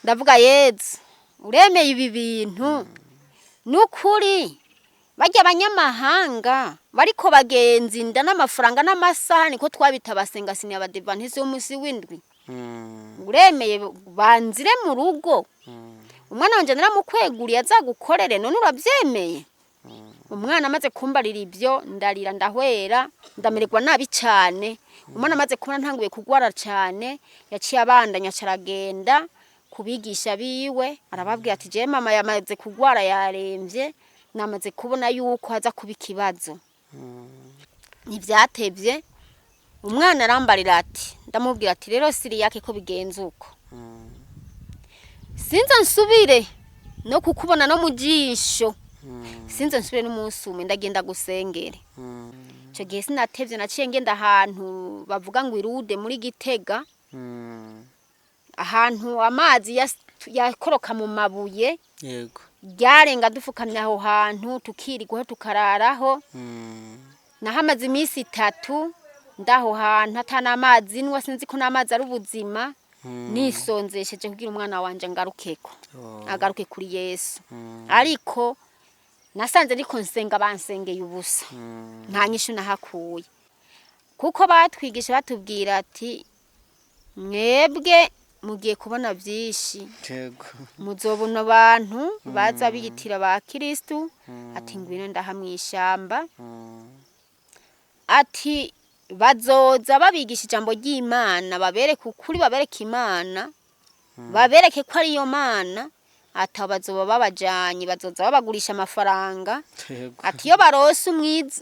ndavuga Yezu uremeye ibi bintu nukuri bajya abanyamahanga bariko bagenza inda n'amafaranga n'amasaha niko twabita abasengasini abadivantisi w'umunsi w'indwi uremeye banzire mu rugo umwana wanje naramukweguriye azagukorere none uravyemeye umwana amaze kumbarira ibyo ndarira ndahwera ndamererwa nabi cyane umwana amaze kubona ntanguye kugwara cyane yaciye abandanya caragenda kubigisha biwe arababwira ati je mama yamaze kugwara yaremvye namaze kubona yuko haza kuba ikibazo ntivyatevye umwana arambarira ati ndamubwira ati rero siri yake ko bigenze uko sinza nsubire no kukubona no mu jisho sinza nsubire n'umunsi umwe ndagenda gusengere ico gihe sinatevye naciye ngenda ahantu bavuga ngo irude muri Gitega ahantu amazi yakoroka mu mabuye yego ryarenga dufukamye aho hantu tukirigwaho tukararaho nahamaze iminsi 3 ndaho hantu atana amazi nwa sinzi ko n'amazi ari ubuzima nisonzesheje kugira umwana wanje ngarukeko agaruke kuri Yesu ariko nasanze ariko nsenga bansengeye ubusa nta nyishu nahakuye kuko batwigisha batubwira ati mwebwe mugiye kubona byinshi muzobona abantu baza biyitira ba Kristo ati ngwino ndahamwishamba ati bazoza babigisha ijambo ry'Imana babereke ukuri babereke Imana babereke ko ari yo Mana atabazoba babajanye bazoza babagurisha amafaranga ati yo barose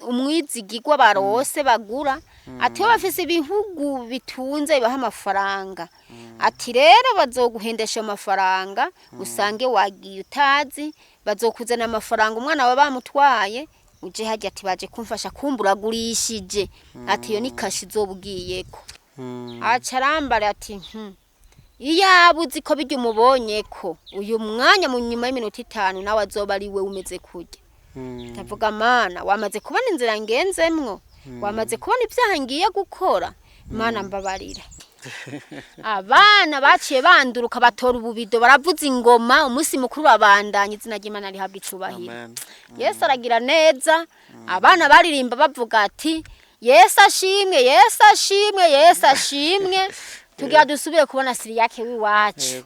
umwizigirwa barose bagura ati yo bafise ibihugu bitunze bibaha amafaranga ati rero bazoguhendesha amafaranga usange wagiye utazi bazokuzana amafaranga umwana wa bamutwaye uje hajya ati baje kumfasha kumburagurishije ati yo ni kashi zobugiyeko acarambara ati iyabuzi ko bijya umubonye ko uyu mwanya mu nyuma y'iminota 5 nawe azoba ari we umeze kurya ndavuga Mana wamaze kubona inzira ngenzemwo wamaze kubona ibyaha ngiye gukora Mana mbabarira abana baciye banduruka batora ububido baravuza ingoma umunsi mukuru babandanye izina ry'Imana rihabwa icubahiro Yesu aragira neza abana baririmba bavuga ati Yesu ashimwe Yesu ashimwe Yesu ashimwe tugira dusubire kubona siri yake wiwacu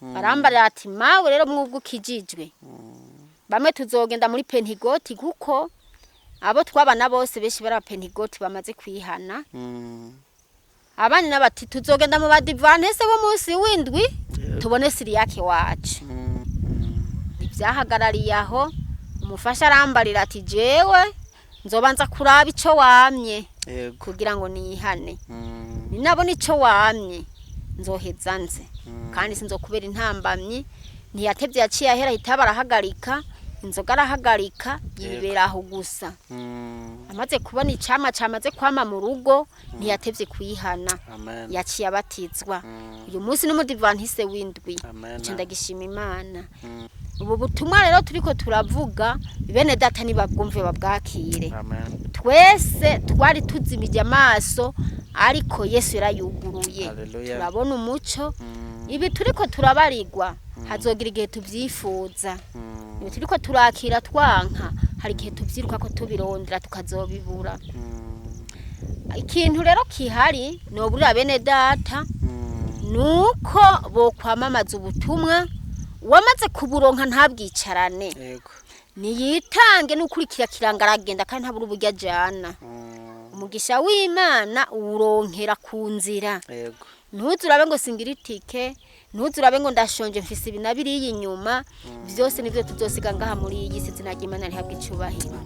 barambara ati mawe rero mwubwo kijijwe bamwe tuzogenda muri Pentegoti kuko abo twabana bose beshi bara Pentegoti bamaze kwihana abandi nabati tuzogenda mu badivantese bo munsi w'indwi tubone siri yake wacu ibyahagarariye aho umufasha arambarira ati jewe nzobanza kuraba ico wamye kugira ngo nihane ni nabona ico wamye nzoheza nze kandi sinzokubera intambamyi ntiyatevye yaciye ahera hitabarahagarika inzoga arahagarika yibera aho gusa amaze kubona icama camaze kwama mu rugo ntiyatevye kwihana yaciye abatizwa uyu munsi n'umudivantise w'indwi ico ndagishima Imana ubu butumwa rero turiko turavuga bene data nibabwumve babwakire twese twari tuzimije amaso ariko Yesu yarayuguruye turabona umuco ibi turiko turabarirwa hazogira igihe tuvyifuza ibi turiko turakira twanka hari igihe tuvyiruka ko tubirondera tukazobibura ikintu rero kihari no burira bene data nuko bokwamamaza ubutumwa wamaze kuburonka ntabwicarane niyitange n'ukurikira kirangaragenda kandi ntabura uburyo ajana umugisha w'Imana uronkera ku nzira ntuzurabe ngo singira itike ntuzurabe ngo ndashonje mfise ibinabiri inyuma byose nivyo tuzosiga ngaha muri iyi izina ry'Imana rihabwa icubahiro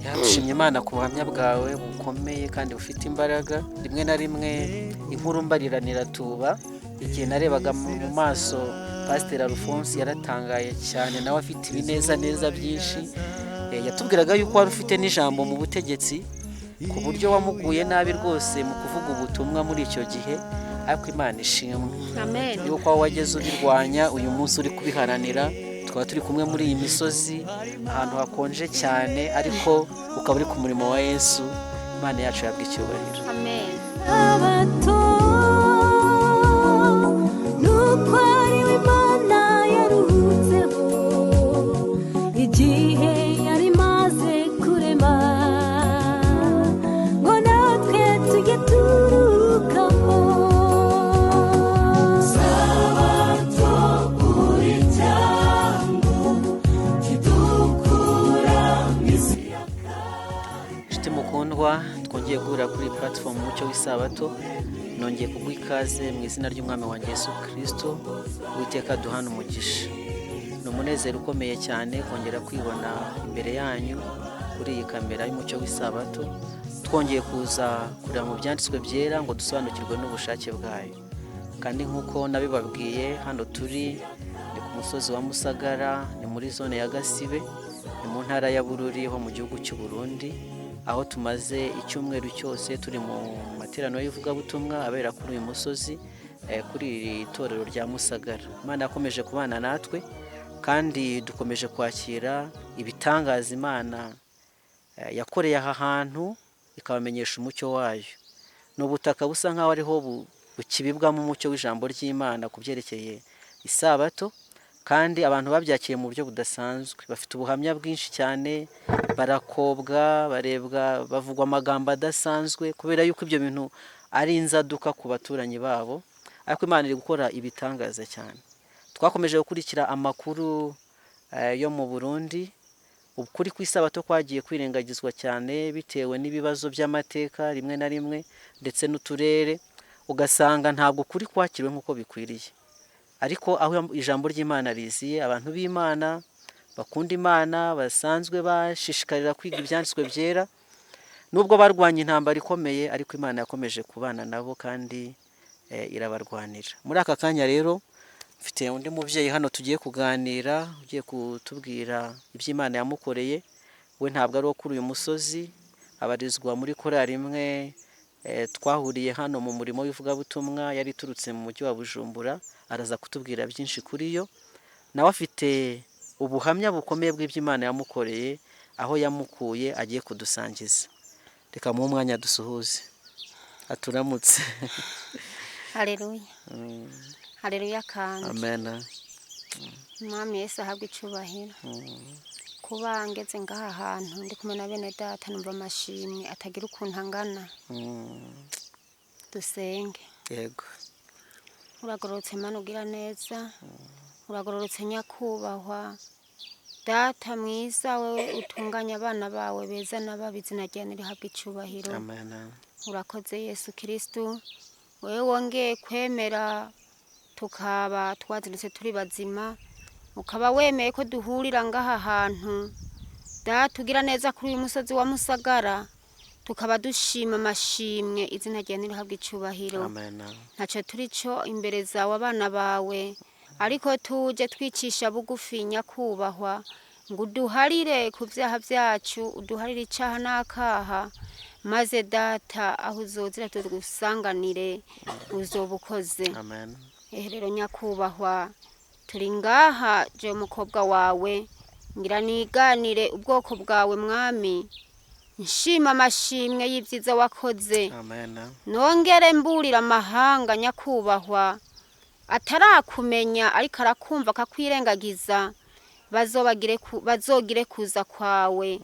Yashimye Imana ku buhamya bwawe bukomeye kandi bufite imbaraga rimwe na rimwe inkuru mbariranira tuba igihe narebaga mu maso Pastor Alphonse yaratangaye cyane nawe afite ibineza neza byinshi yatubwiraga yuko wari ufite n'ijambo mu butegetsi ku buryo wamuguye nabi rwose mu kuvuga ubutumwa muri icyo gihe ariko Imana ishimwe amen yuko wageze ubirwanya uyu munsi uri kubiharanira twaba turi kumwe muri iyi misozi ahantu hakonje cyane ariko ukaba uri ku murimo wa Yesu Imana yacu yabwa icyubahiro amen abato nuko twongeye guhura kuri platform Umucyo w'Isabato. Nongeye kuguha ikaze mu izina ry'Umwami wa Yesu Kristo. Uwiteka duhana umugisha. Ni umunezero ukomeye cyane kongera kwibona imbere yanyu kuri iyi kamera y'Umucyo w'Isabato, twongeye kuza kureba mu byanditswe byera ngo dusobanukirwe n'ubushake bwayo. Kandi nk'uko nabibabwiye, hano turi ni ku musozi wa Musagara, ni muri zone ya Gasibe, ni mu ntara ya Bururi ho mu gihugu cy'u Burundi, aho tumaze icyumweru cyose turi mu materaniro y'ivugabutumwa abera kuri uyu musozi, kuri iri torero rya Musagara. Imana yakomeje kubana natwe kandi dukomeje kwakira ibitangaza Imana yakoreye aha hantu ikabamenyesha umucyo wayo. Ni ubutaka busa nk'aho ariho bukibibwamo umucyo w'ijambo ry'Imana ku byerekeye Isabato, kandi abantu babyakiye mu buryo budasanzwe. Bafite ubuhamya bwinshi cyane, barakobwa, barebwa, bavugwa amagambo adasanzwe kubera yuko ibyo bintu ari inzaduka ku baturanyi babo, ariko Imana iri gukora ibitangaza cyane. Twakomeje gukurikira amakuru yo mu Burundi. Ukuri ku Isabato kwagiye kwirengagizwa cyane bitewe n'ibibazo by'amateka rimwe na rimwe ndetse n'uturere, ugasanga ntabwo kuri kwakiriwe nk'uko bikwiriye. Ariko aho ijambo ry'Imana riziye, abantu b'Imana bakunda Imana basanzwe bashishikarira kwiga ibyanditswe byera, nubwo barwanya intambara ikomeye, ariko Imana yakomeje kubana nabo kandi irabarwanira. Muri aka kanya rero mfite undi mubyeyi hano tugiye kuganira, ugiye kutubwira iby'Imana yamukoreye. We ntabwo ari uwo kuri uyu musozi, abarizwa muri korali imwe twahuriye hano mu murimo w'ivugabutumwa, yari iturutse mu mujyi wa Bujumbura. Araza kutubwira byinshi kuri yo. Nawe afite ubuhamya bukomeye bw'iby'Imana yamukoreye, aho yamukuye agiye kudusangiza. Reka mu mwanya dusuhuze, aturamutse. Haleluya. Haleluya kandi. Amen. Mwami Yesu ahabwe icyubahiro. Kuba ngeze ngaha hantu ndi kumwe na bene data, numva amashimwe atagira ukuntu angana. Dusenge. Yego. Uragororotse Mana ugira neza, uragororotse nyakubahwa Data mwiza, wewe utunganya abana bawe beza n'ababi, izina ryawe rihabwe icyubahiro. Amen. Urakoze Yesu Kristo, wewe wongeye kwemera tukaba twazindutse turi bazima, ukaba wemeye ko duhurira ngaha hantu. Data ugira neza kuri uyu musozi wa Musagara, tukaba dushima amashimwe, izina ryawe rihabwe icyubahiro. Amen. Ntacyo turi cyo imbere zawe abana bawe, ariko tuje twicisha bugufi nyakubahwa, ngo uduharire ku byaha byacu, uduharire icyaha n'akaha, maze Data aho uzozira tugusanganire uzoba ukoze. Amen. Rero nyakubahwa, turi ngaha je umukobwa wawe, ngira niganire ubwoko bwawe Mwami, nshima amashimwe y'ibyiza wakoze. Amen. Nongere mburira amahanga nyakubahwa atarakumenya ariko arakumva akakwirengagiza, bazogire kuza kwawe.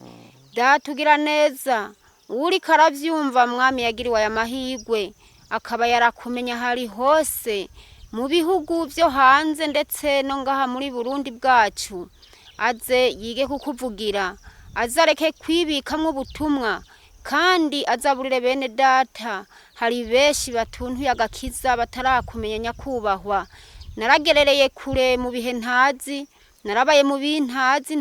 Data ugira neza, uri karavyumva Mwami yagiriwe aya mahigwe, akaba yarakumenya hari hose mu bihugu byo hanze ndetse no ngaha muri Burundi bwacu, aze yige kukuvugira, azareke kwibikamwe ubutumwa, kandi azaburire bene Data. Hari benshi batuntuye agakiza batarakumenya nyakubahwa. Naragerereye kure mu bihe ntazi, narabaye mu bintazi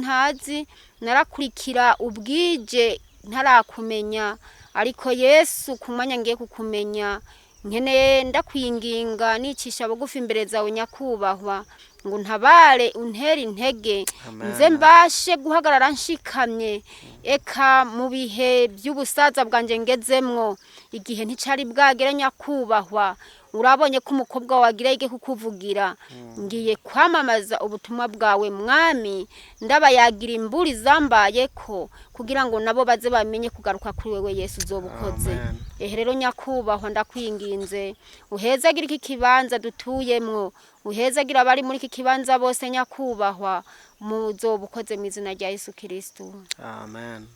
narakurikira ubwije ntarakumenya, ariko Yesu kumanya ngiye kukumenya, nkeneye ndakwinginga nicisha bugufi imbere zawe nyakubahwa, ngo ntabare untera intege, nze mbashe guhagarara nshikamye. Eka mu bihe by'ubusaza bwanje ngezemwo, igihe nticari bwagere nyakubahwa, urabonye ko umukobwa wagirege kukuvugira, ngiye kwamamaza ubutumwa bwawe Mwami, ndabayagira imburi zambaye ko, kugira ngo nabo baze bamenye kugaruka kuri wewe Yesu uzobukoze. Rero nyakubahwa ndakwinginze, uhezagira iki kibanza dutuyemwo, uhezagira abari muri iki kibanza bose nyakubahwa, muzobukoze mu izina rya Yesu Kristo. Amen.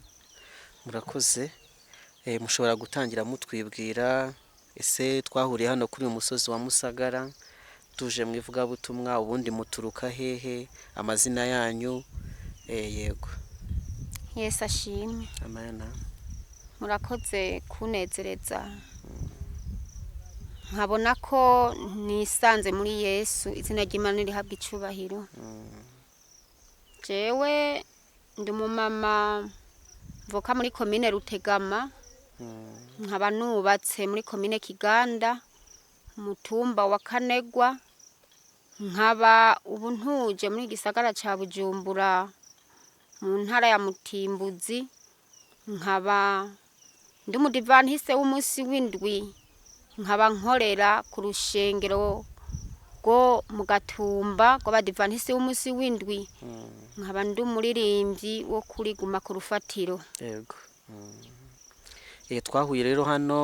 Murakoze. Mushobora gutangira mutwibwira, ese twahuriye hano kuri uyu musozi wa Musagara, tuje mu ivugabutumwa, ubundi muturuka hehe, amazina yanyu? Yego. Yesu ashimwe. Amen. murakoze kunezereza nkabona ko nisanze muri Yesu izina ry'Imana rihabwa icubahiro. Jewe ndi umumama mvuka muri komine Rutegama, nkaba nubatse muri komine Kiganda umutumba wa Kanegwa, nkaba ubu ntuje muri gisagara ca Bujumbura mu ntara ya Mutimbuzi, nkaba ndi umudivantiste w'umunsi w'indwi, nkaba nkorera ku rushengero rwo mu Gatumba rw'abadivantiste w'umunsi w'indwi, nkaba ndi umuririmbyi wo kuri Guma ku Rufatiro. Yego. Twahuye rero hano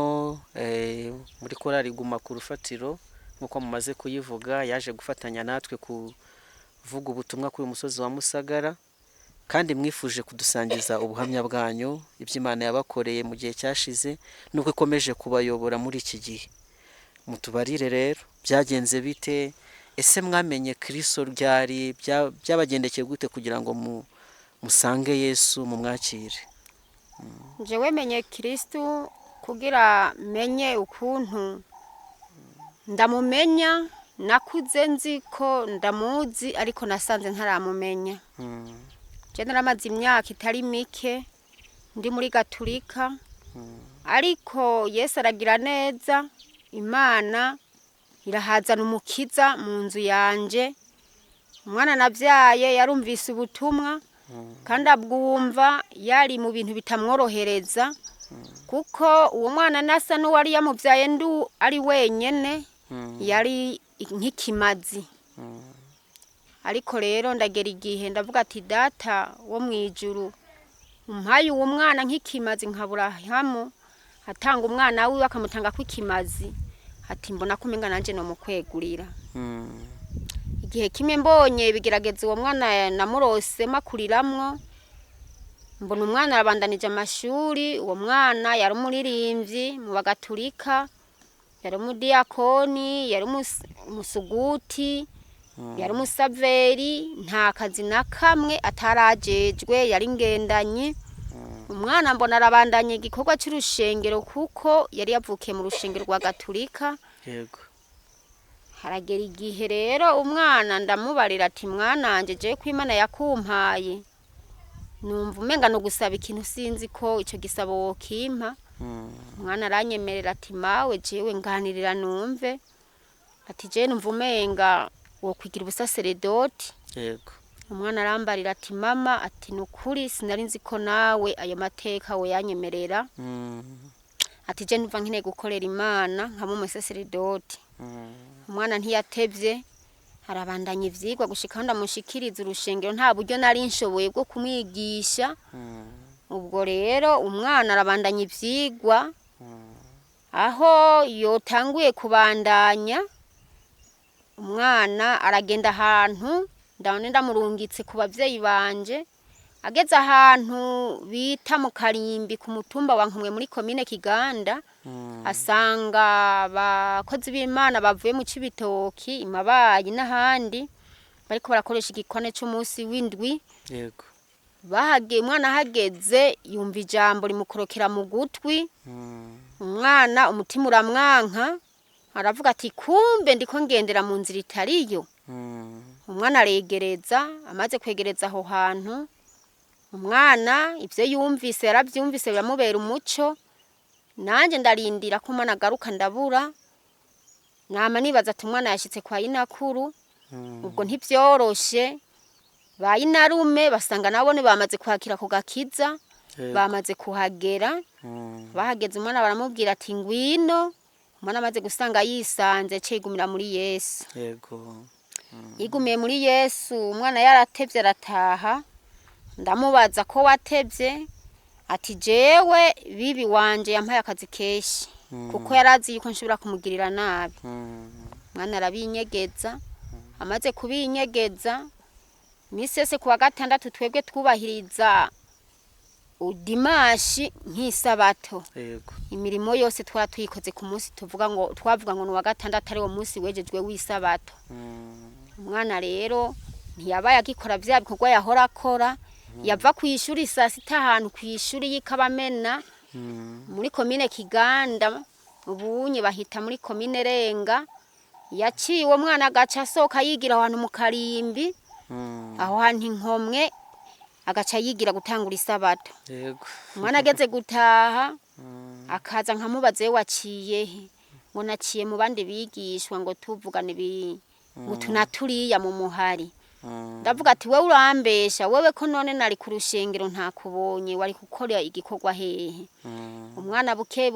muri korali Guma ku Rufatiro nk'uko mumaze kuyivuga, yaje gufatanya natwe kuvuga ubutumwa kuri umusozi wa Musagara, kandi mwifuje kudusangiza ubuhamya bwanyu iby'Imana yabakoreye mu gihe cyashize nuko ikomeje kubayobora muri iki gihe. Mutubarire rero byagenze bite, ese mwamenye Kristo ryari, byabagendekeye gute kugira ngo musange Yesu mumwakire? Jewe menye Kristo kugira menye ukuntu ndamumenya, nakuze nzi ko ndamuzi ariko nasanze ntaramumenya. Je naramaze imyaka itari mike ndi muri Gaturika, ariko Yesu aragira neza, Imana irahazana umukiza mu nzu yanje. Umwana navyaye yarumvise ubutumwa kandi abwumva yari mu bintu bitamworohereza, kuko uwo mwana nasa n'uwari yamuvyaye ndu ari wenyene, yari nk'ikimazi. Ariko rero ndagera igihe ndavuga ati data wo mwijuru, umpaye uwo mwana nk'ikimazi nka Aburahamu atanga umwana wiwe akamutanga kw'ikimazi, ati mbona ko umenga nanje no mukwegurira. Igihe kimwe mbonye bigerageza uwo mwana namurose makuriramwo, mbona umwana arabandanije amashuri. Uwo mwana yari umuririmbyi mu Bagaturika, yari umudiyakoni, yari umusuguti, yari umusaveri, nta kazi na kamwe atarajejwe, yari ngendanye. Umwana mbona arabandanye igikorwa cy'urushengero kuko yari yavukiye mu rushengero rwa Gaturika. Yego. Haragera igihe rero umwana ndamubarira ati mwananje je ko Imana yakumpaye, numva umenga no gusaba ikintu sinzi ko ico gisabo wokimpa. Umwana aranyemerera ati mawe jewe nganirira numve, ati je numva umenga wokwigira ubusaseredoti. Yego. Umwana arambarira ati mama, ati nukuri sinari nzi ko nawe ayo mateka we yanyemerera. Ati je numva nkeneye gukorera Imana nka mu musaseredoti. Umwana ntiyatevye arabandanya ivyigwa gushika ndamushikiriza urushengero, nta buryo nari nshoboye bwo kumwigisha. Ubwo rero umwana arabandanya ivyigwa, aho yotanguye kubandanya umwana aragenda ahantu ndabone ndamurungitse ku bavyeyi banje. Ageze ahantu bita mu Karimbi ku mutumba wa Nkumwe muri komine Kiganda, asanga abakozi b'Imana bavuye mu Cibitoki, Imabayi n'ahandi bariko barakoresha igikone c'umunsi w'indwi. Yego. Umwana hageze yumva ijambo rimukorokera mu gutwi. Umwana umutima uramwanka, aravuga ati kumbe ndiko ngendera mu nzira itariyo. Umwana aregereza, amaze kwegereza aho hantu, umwana ivyo yumvise yaravyumvise biramubera umuco. Nanje ndarindira ko umwana agaruka ndabura, nama nibaza ati umwana yashitse kwa Inakuru. Ubwo ntivyoroshe, bayinarume basanga nabone bamaze kwakira ku gakiza, bamaze kuhagera. Bahageze umwana baramubwira ati ngwino. Umwana amaze gusanga yisanze cegumira muri Yesu. Yego. Yigumiye muri Yesu, umwana yaratevye arataha. Ndamubaza ko watevye, ati jewe bibi wanje yampaye akazi keshi, kuko yarazi yuko nshobora kumugirira nabi. Mwana arabinyegeza, amaze kubinyegeza, misi yose kuwa gatandatu twebwe twubahiriza udimashi nk'isabato. Yego. Imirimo yose twara tuyikoze ku munsi twavuga ngo n'uwa gatandatu ari wo munsi wejejwe w'isabato. Umwana rero ntiyabaye agikora vya bikorwa yahora akora, yava kwishuri saa sita ahantu kwishuri y'Ikabamena muri komine Kiganda ubunye bahita muri komine Renga. Yaciye uwo mwana agaca asohoka yigira ahantu mu Karimbi, aho hantu inkomwe agaca yigira gutangura isabato. yego Umwana ageze gutaha akaza nkamubaze waciye he, ngo naciye mu bandi bigishwa ngo tuvugane mutunaturiya mu muhari. Ndavuga ati wewe urambesha, wewe ko none nari ku rushengero ntakubonye, wari gukora igikorwa hehe? Umwana buke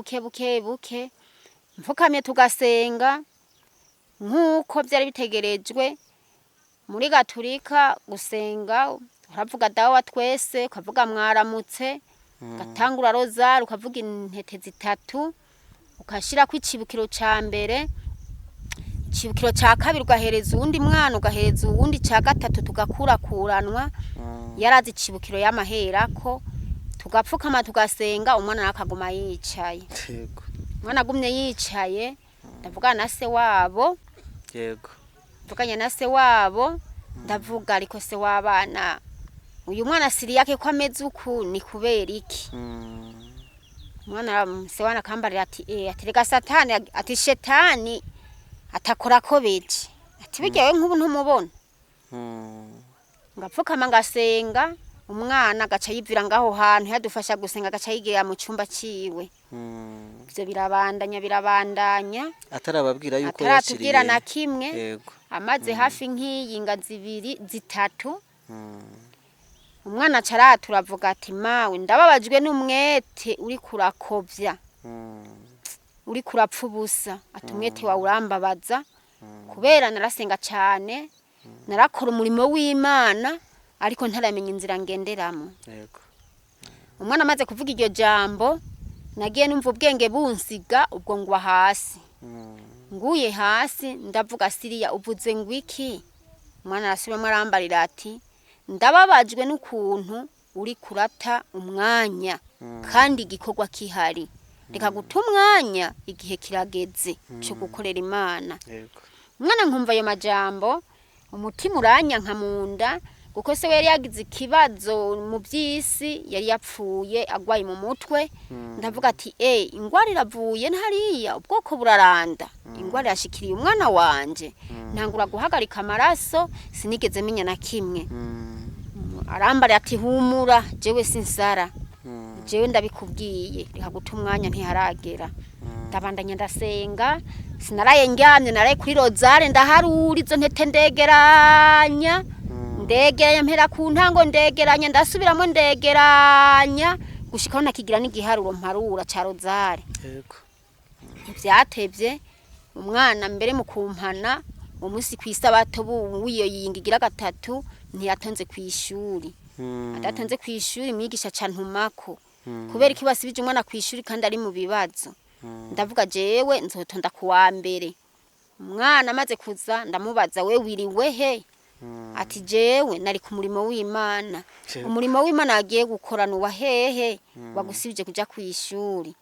mfukamye tugasenga nkuko byari bitegerejwe muri Gaturika gusenga. Uravuga dawa twese, ukavuga mwaramutse, ugatangura rozari, ukavuga intete zitatu, ukashira ku icibukiro ca mbere, icibukiro ca kabiri ugahereza uwundi mwana, ugahereza uwundi ca gatatu, tugakurakuranwa. Yarazi icibukiro y'amaherako, tugapfukama tugasenga. Umwana nakaguma yicaye. yego Umwana agumye yicaye, ndavuga na se wabo, yego mvuganye na se wabo, ndavuga ariko se wabana uyu mwana siri yake ko ameze uku ni kubera iki? Umwana se wana kambarira ati aterega satani, ati shetani atakora ko beje, ati bigewe nk'ubu ntumubona. Ngapfukama ngasenga, umwana agaca yivira ngaho hantu yadufasha gusenga, agaca yigira mu cyumba ciwe. Ivyo birabandanya atarababwira yuko ataratubwira na kimwe. yego Amaze hafi nk'iyinga zibiri zitatu, umwana cara turavuga ati mawe ndababajwe n'umwete uri kurakovya, uri kurapfa ubusa. Ati umwete wawe urambabaza kubera narasenga cyane, narakora umurimo w'Imana ariko ntaramenya inzira ngenderamo. yego Umwana amaze kuvuga iryo jambo, nagiye numva ubwenge bunsiga, ubwo ngwa hasi. Nguye hasi ndavuga siriya uvuze ngwiki? Umwana arasubiramo arambarira ati ndababajwe n'ukuntu uri kurata umwanya kandi igikorwa kihari, reka guta umwanya, igihe kirageze cyo gukorera Imana. yego Umwana nkumva ayo majambo, umutima uranya nkamunda, kuko se yari yagize ikibazo mu by'isi, yari yapfuye agwaye mu mutwe. Ndavuga ati ingwara iravuye ntariya, ubwoko buraranda, ingwara yashikiriye umwana wanje. Ntangura guhagarika amaraso, sinigeze menya na kimwe. Arambara ati humura, jewe sinsara, jewe ndabikubwiye, reka guta umwanya ntiharagera. Ndabandanya ndasenga, sinaraye ndyamye, naraye kuri rozare ndaharura izo ntete ndegeranya mpera ku ntango, ndegeranya ndasubiramo ndegeranya gushikaho nakigira n'igiharuro mparura ca rozare. yego Ivyatevye umwana mbere mu kumpana umunsi kwisabato wiyo yingigira gatatu ntiyatonze kwishuri. Adatonze kwishuri mwigisha cantumako kubera iki basibije umwana kwishuri kandi ari mu bibazo. Ndavuga jewe nzotonda kuwa mbere. Umwana amaze kuza ndamubaza we wiriwe he? Ati jewe nari ku murimo w'Imana. Umurimo w'Imana agiye gukorana wa hehe wagusibije kuja kwishuri?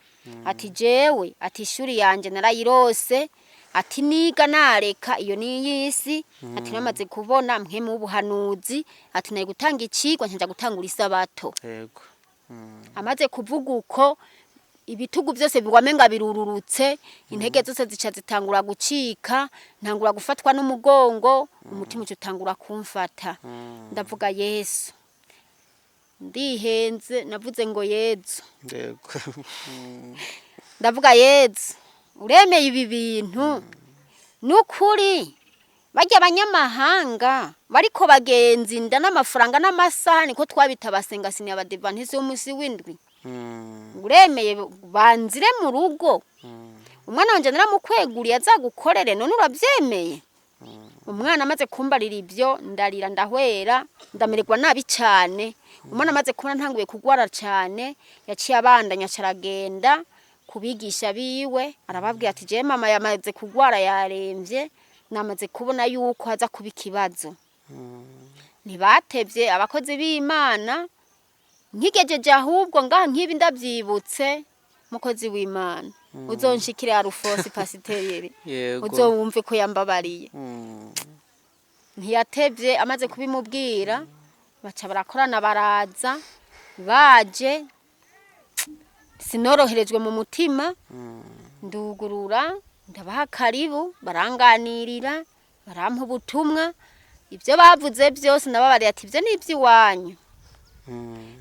Ati jewe ati ishuri yanje narayirose, ati niga nareka iyo niyisi, ati namaze kubona mpemu w'ubuhanuzi, ati nayi gutanga icigwa nja gutangura isabato. yego Amaze kuvuga uko ibitugu byose bigwamenga birururutse, intege zose zica zitangura gucika, ntangura gufatwa n'umugongo, umutima utangura kumfata. Ndavuga Yesu, ndihenze, navuze ngo Yesu, yego ndavuga Yesu uremeye ibi bintu nukuri. Bajya abanyamahanga bariko bagenzi nda n'amafaranga n'amasaha niko twabita basenga sini abadivantisi w'umusi w'indwi. Uremeye banzire mu rugo, umwana wanje naramukweguriye azagukorere, none uravyemeye? Umwana amaze kumbarira ibyo ndarira ndahwera, ndamererwa nabi cyane. Umwana amaze kubona ntanguye kugwara cyane, yaciye abandanya caragenda kubigisha biwe, arababwira ati je mama yamaze kugwara yaremvye, namaze kubona yuko haza kuba ikibazo. Ntibatevye abakozi b'Imana, nkigejeje ahubwo ngaha nkibi ndavyibutse, mukozi w'Imana uzonshikire Arufosi pasiteri, yego uzowumve ko yambabariye. Ntiyatevye amaze kubimubwira, baca barakorana baraza, baje sinoroherejwe mu mutima ndugurura ndabaha karibu baranganirira barampa ubutumwa ibyo bavuze byose nababariye ati ibyo ni iby'iwanyu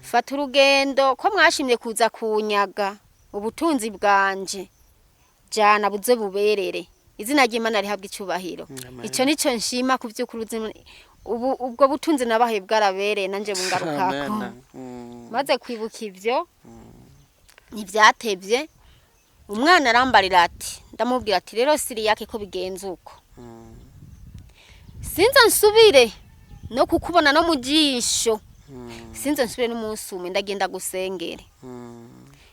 fata urugendo ko mwashimye kuza kunyaga ubutunzi bwanje jana buze buberere izina ry'Imana rihabwa icyubahiro icyo nico nshima ku by'ukuri ubwo butunzi nabahaye bwarabereye nanje bungarukako maze kwibuka ibyo ntibyatebye umwana arambarira ati ndamubwira ati rero Siriyake ko bigenze uko sinza nsubire no kukubona no mu jisho sinza nsubire n'umunsi umwe ndagenda gusengere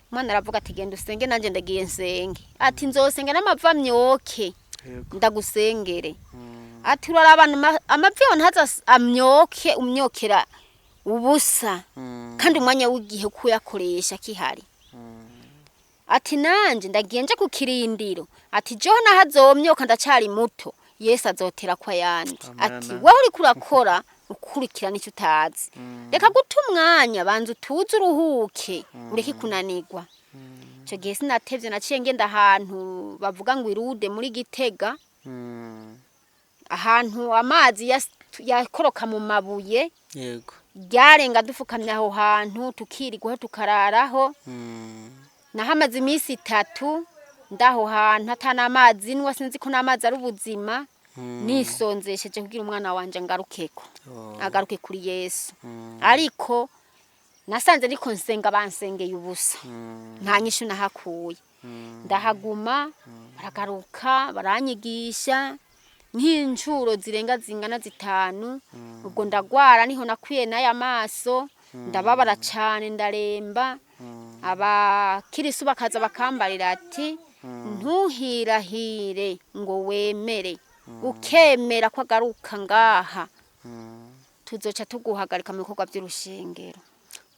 umwana aravuga ati genda usenge nanje ndagiye nsenge ati nzosenga n'amava myoke ndagusengere ati urarabana amavyo ntaza amyoke umyokera ubusa kandi umwanya w'igihe kuyakoresha kihari ati nanje ndagiye nje ku kirindiro ati jo nahazomyoka ndacari muto Yesu azotera kwa yandi ati wowe uri kurakora ukurikirana icyo utazi reka guta umwanya banza utuze uruhuke ureke kunanirwa icyo gihe sinatevye naciye ngenda ahantu bavuga ngo irude muri Gitega ahantu amazi yakoroka mu mabuye yego ryarenga dufukamye aho hantu tukirigwaho tukararaho nahamaze iminsi 3 ndaho hantu atana amazi nwa sinzi ko n'amazi ari ubuzima nisonzesheje kugira umwana wanje ngarukeko agaruke kuri Yesu ariko nasanze niko nsenga bansengeye ubusa nta nyishu nahakuye ndahaguma baragaruka baranyigisha nk'incuro zirenga zingana 5 ubwo ndagwara niho nakwiye n'aya maso ndababara cyane ndaremba abakirisu bakaza bakambarira ati ntuhirahire ngo wemere ukemera ko agaruka ngaha tuzoca tuguhagarika mu bikorwa by'urushengero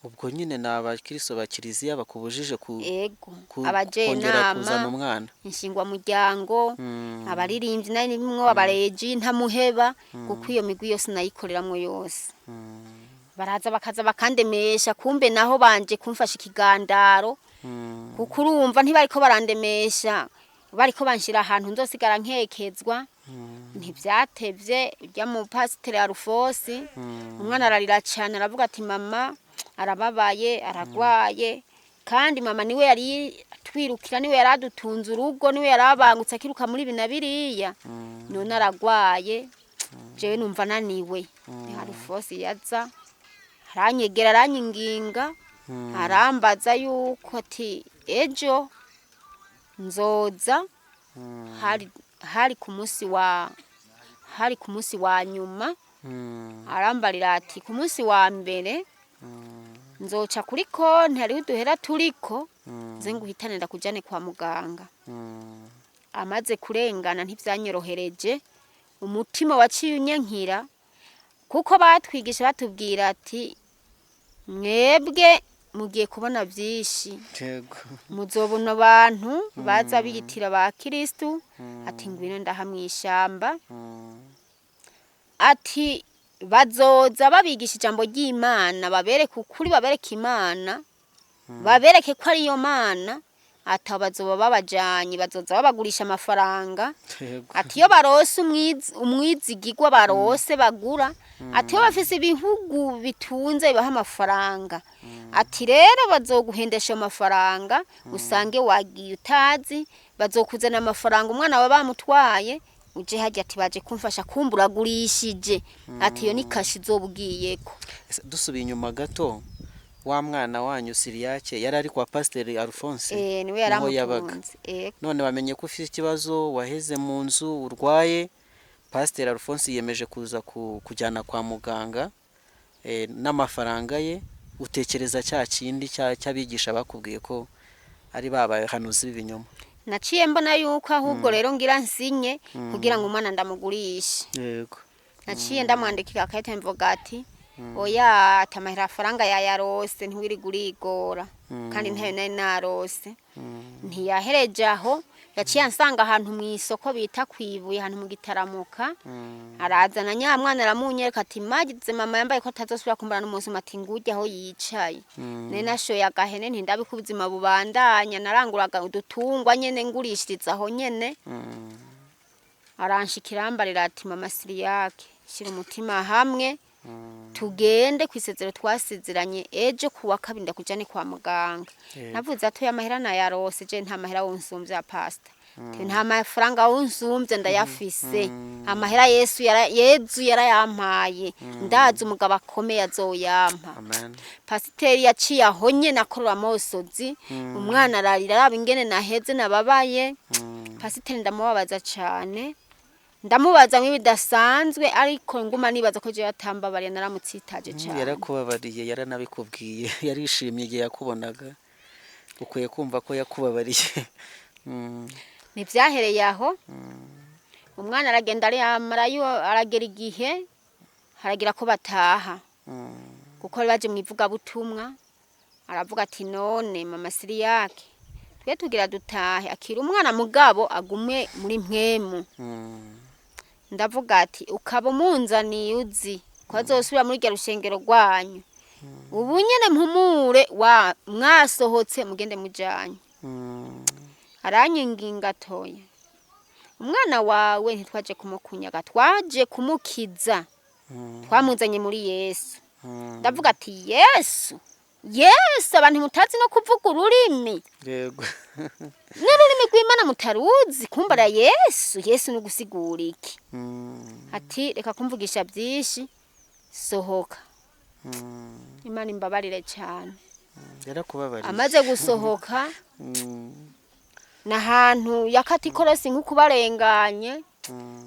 ubwo nyine n'abakiriso ba kiliziya bakubujije kongera kuza mu mwana inshingwa muryango abaririmbyi n'imwe abareji ntamuheba kuko iyo migwi yose nayikoreramwe yose baraza bakaza bakandemesha kumbe naho banje kumfasha ikigandaro kuko urumva ntibariko barandemesha bariko banshira ahantu nzosigara nkekezwa ntibyatevye urya mu pasiteri Arufosi umwana ararira cyane aravuga ati mama arababaye aragwaye kandi mama niwe yari twirukira niwe yaradutunze urugo niwe yarabangutse akiruka muri binabiriya none aragwaye jewe numva naniwe Arufosi yaza aranyegera aranyinginga arambaza yuko ati ejo nzoza hari ku munsi wa nyuma arambarira ati ku munsi wa mbere nzoca kuri konti hariho uduhera turiko nze nguhitanira kujane kwa muganga amaze kurengana ntivyanyorohereje umutima waciye unyankira kuko batwigisha batubwira ati mwebwe mugiye kubona byinshi muzobona abantu baza biyitira ba Kristo ati ngwino ndahamwishamba ati bazoza babigisha ijambo ry'Imana babereke ukuri babereke Imana babereke ko ari yo mana atabazoba babajanye bazoza babagurisha amafaranga ati yo barose umwizigirwa barose bagura ati yo bafise ibihugu bitunze bibaha amafaranga ati rero bazoguhendesha amafaranga usange wagiye utazi bazokuzana amafaranga umwana wa bamutwaye uje hajya ati baje kumfasha kumburagurishije ati yo ni kashi zobugiyeko dusubiye inyuma gato wa mwana wanyu Siriyake yari ari kwa pasiteri Arufonse niwe yaramutunze none bamenye ko ufite ikibazo waheze mu nzu urwaye pasiteri Arufonse yemeje kuza kujyana kwa muganga n'amafaranga ye utekereza cya kindi cy'abigisha bakubwiye ko ari babaye hanuzi b'ibinyoma naciye mbona yuko ahubwo rero ngira nsinye kugira ngo umwana ndamugurishe yego naciye ndamwandikira akahita mvuga ati oya atamahera faranga yarose ntiwiri gurigora kandi ntayo nari narose ntiyahereje aho yaciye ansanga ahantu mu isoko bita kwibuye ahantu mu Gitaramuka arazana nyamwana aramunyereka ati magize mama yambaye ko atazosubira kumbana n'umunsi mati ngujya aho yicaye nene nashoye agahene nti ndabika ubuzima bubandanya naranguraga udutungwa nyene ngurishiriza aho nyene aranshikira ambarira ati mama Siriyake shira umutima hamwe tugende kwisezero twasezeranye ejo kuwa kabiri ndakujane kwa muganga navuze atoya amahera na yarose je nta mahera wonsumvya pastor nta mafaranga wonsumvye ndayafise amahera Yesu yarayampaye ndazi umugabo akomeye azoyampa pasiteri yaciye aho nyene akorora mosozi umwana ararira araba ingene naheze nababaye pasiteri ndamubabaza cane ndamubaza nk'ibidasanzwe ariko nguma nibaza ko je yatambabariye naramutsitaje cyane yarakubabariye yaranabikubwiye yarishimiye igihe yakubonaga ukwiye kumva ko yakubabariye nivyahereye aho umwana aragenda ariyamarayo aragera igihe haragira ko bataha kuko baje mu ivuga butumwa aravuga ati none mama Siriyake twe tugira dutahe akira umwana mugabo agume muri mpwemu ndavuga ati ukaba umunzaniye uzi ko azosubira muri rya rushengero rwanyu ubu nyene mpumure wa mwasohotse mugende mujanye aranyinginga toya umwana wawe ntitwaje kumukunyaga twaje kumukiza twamuzanye muri Yesu ndavuga ati Yesu abantu mutazi no kuvuga ururimi yego n'ururimi rw'Imana mutaruzi kumbara Yesu no gusigura iki ati reka kumvugisha byinshi sohoka Imana imbabarire cyane yarakubabariye amaze gusohoka nahantu yakati korosi nkukubarenganye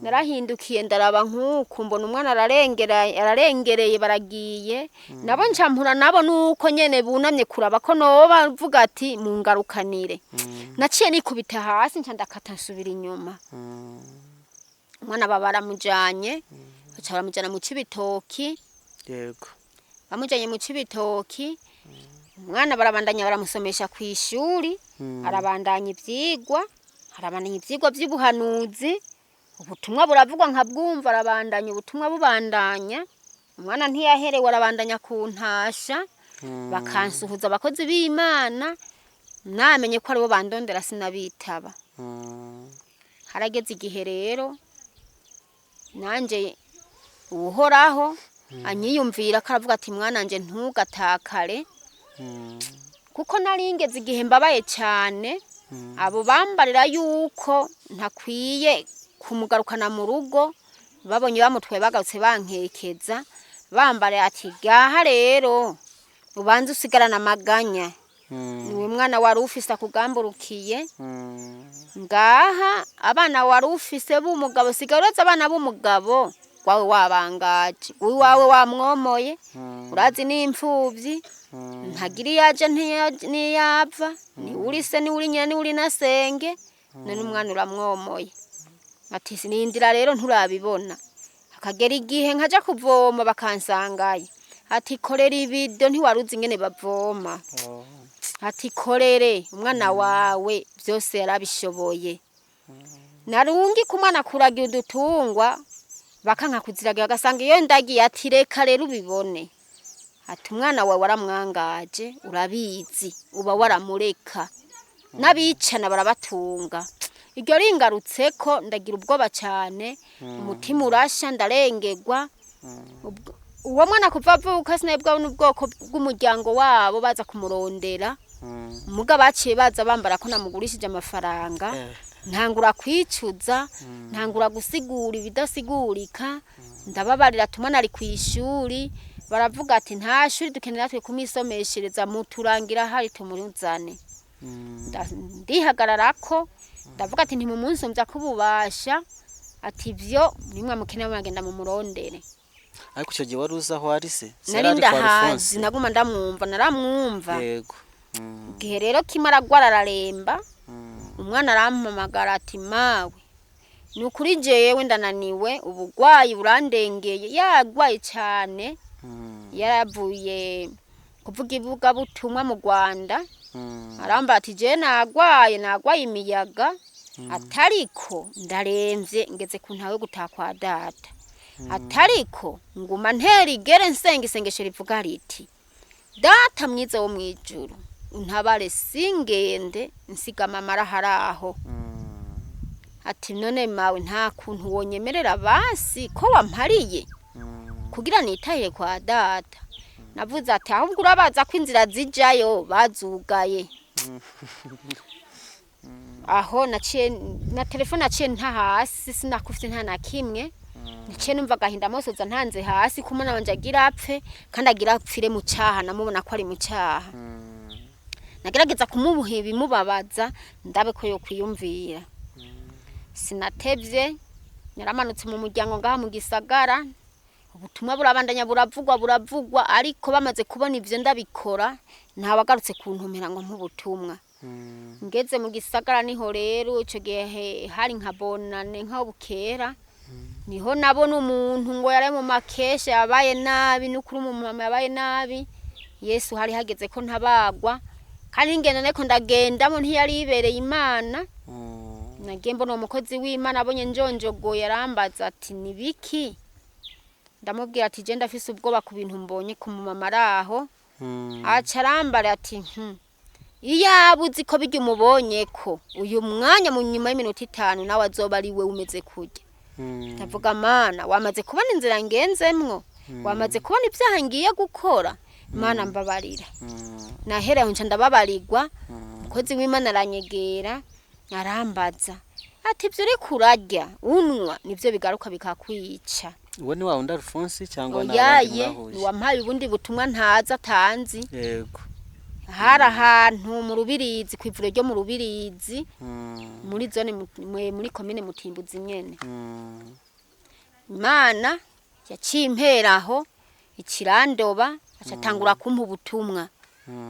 narahindukiye ndaraba nkuko mbona umwana ararengereye baragiye nabo ncampura nabo nuko nyene bunamye kuraba ko noba mvuga ati mungarukanire naciye nikubita hasi nca ndakata nsubira inyuma umwana babaramujanye bacara mujana mu Cibitoki yego bamujanye mu Cibitoki umwana barabandanya baramusomesha kwishuri arabandanya ivyigwa by'ubuhanuzi ubutumwa buravugwa nkabwumva arabandanya ubutumwa bubandanya umwana ntiyaherewe arabandanya kuntasha bakansuhuza abakozi b'Imana namenye ko aribo bandondera sinabitaba harageze igihe rero nanje uhoraho anyiyumvira ko aravuga ati mwana nje ntugatakare kuko naringeze igihe mbabaye cyane abo bambarira yuko ntakwiye kumugarukana mu rugo babonye bamutwaye bagarutse bankekeza bambare ati gaha rero ubanze usigarana amaganya niwe mwana wari ufise akugamburukiye ngaha abana wari ufise b'umugabo sigaretse abana b'umugabo wawe wabangaje uwawe wamwomoye urazi n'imfuvyi ntagiri yaje ntiyapfa ni uri se ni uri nyina ni uri nasenge none umwana uramwomoye ati sinindira rero nturabibona akagera igihe nkaja kuvoma bakansangaye ati korera ibido ntiwaruzi ingene bavoma ati korere umwana wawe byose yarabishoboye narungi kumwana kuragira udutungwa bakanka kuziragira gasanga iyo ndagiye ati reka rero ubibone ati umwana wawe waramwangaje urabizi uba waramureka n'abicana barabatunga iryo ringarutse ko ndagira ubwoba cyane umutima urasha ndarengegwa uwo mwana kuva avuka sinebwa n'ubwoko bw'umuryango wabo baza kumurondera muga baciye baza bambara ko namugurishije amafaranga ntangura kwicuza ntangura gusigura ibidasigurika ndababarira tumana ari kwishuri baravuga ati nta shuri dukenera twe kumisomeshereza muturangira hari tumuruzane ndihagararako ndavuga ati ntimumunsumbya kububasha ati byo nimwe mukenera mwagenda mu murondere ariko icyo gihe wari uzi aho ari se nari ndahazi naguma ndamwumva naramwumva yego igihe rero kimara gwarararemba umwana arampamagara ati mawe ni ukuri jewe ndananiwe ubugwayi burandengeye yagwaye cyane yaravuye kuvuga ivuga butumwa mu Rwanda aramba ati je nagwaye imiyaga atariko ndaremvye ngeze ku ntawe gutaha kwa data atariko nguma ntera igere nsenga isengesho rivuga riti data mwiza wo mwijuru untabare singende nsiga mama araharaho ati none mawe nta kuntu wonyemerera basi ko wampariye kugira nitahire kwa data navuze ati ahubwo urabaza ko inzira zijayo bazugaye aho naciye na telefone naciye nta hasi sinakufite nta na kimwe naciye numva gahinda mosoza ntanze hasi kumana wanje agira apfe kandi agira apfire mu cyaha namubona ko ari mu cyaha nagerageza kumubuha bimubabaza ndabe ko yo kwiyumvira sinatevye naramanutse mu muryango ngaha mu gisagara ubutumwa burabandanya buravugwa ariko bamaze kubona ivyo ndabikora ntabagarutse kuntumira ngo mpubutumwa ngeze mu gisagara niho rero ico gihe hari nkabonane nka bukera niho nabona umuntu ngo yare mu makesha yabaye nabi n'ukuri mu mama yabaye nabi Yesu hari hageze ko ntabagwa kandi ngenda neko ndagendamo ntiyari ibereye Imana nagembo no mukozi w'Imana abonye njonjogo yarambaza ati nibiki ndamubwira ati je ndafise ubwoba ku bintu mbonye ku mama araho acarambara ati iyabuzi ko bijya umubonye ko uyu mwanya mu nyuma y'iminota 5 nawe azoba ari we umeze kujya ndavuga mana wamaze kubona inzira ngenzemwo wamaze kubona ibyaha ngiye gukora Mana mbabarira nahereho nca ndababarirwa mukozi w'Imana aranyegera arambaza ati ibyo uri kurarya unwa nivyo bigaruka bikakwica uwo ni wa undi Alphonse cyangwa yaye wampaye ubundi butumwa ntaza tanzi yego hari ahantu mu Rubirizi kwivure ryo mu Rubirizi muri zone muri commune Mutimbuzi nyene Imana yacimperaho ikirandoba acatangura kumpa ubutumwa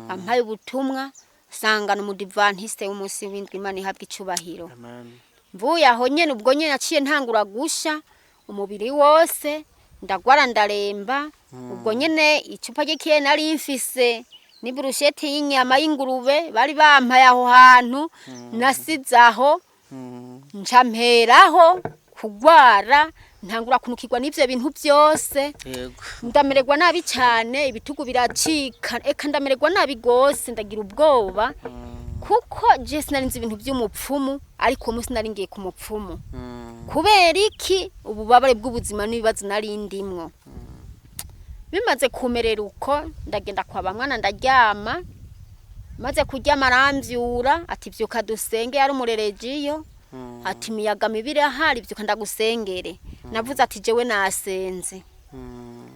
ampaye ubutumwa sangana mu Adventiste w'umunsi w'indwi Imana ihabwa icubahiro mvuye aho nyene ubwo nyene aciye ntangura gusha umubiri wose ndagwara ndaremba ubwo nyene icupa gikiye nari mfise ni brushette y'inyama y'ingurube bari bampaye aho hantu nasizaho ncamperaho kugwara ntangura kunukirwa n'ivyo bintu byose yego ndamererwa nabi cyane ibitugu biracika eka ndamererwa nabi gose ndagira ubwoba kuko je sinarinzi ibintu by'umupfumu ariko umunsi nari ngiye ku mupfumu kubera iki ububabare bw'ubuzima n'ibibazo nari ndimwo bimaze kumerera uko ndagenda kwa bamwana ndaryama maze kuryama aramvyura ati vyuka dusenge yari umurerejiyo ati miyaga mibiri ahari vyuka ndagusengere navuze ati jewe nasenze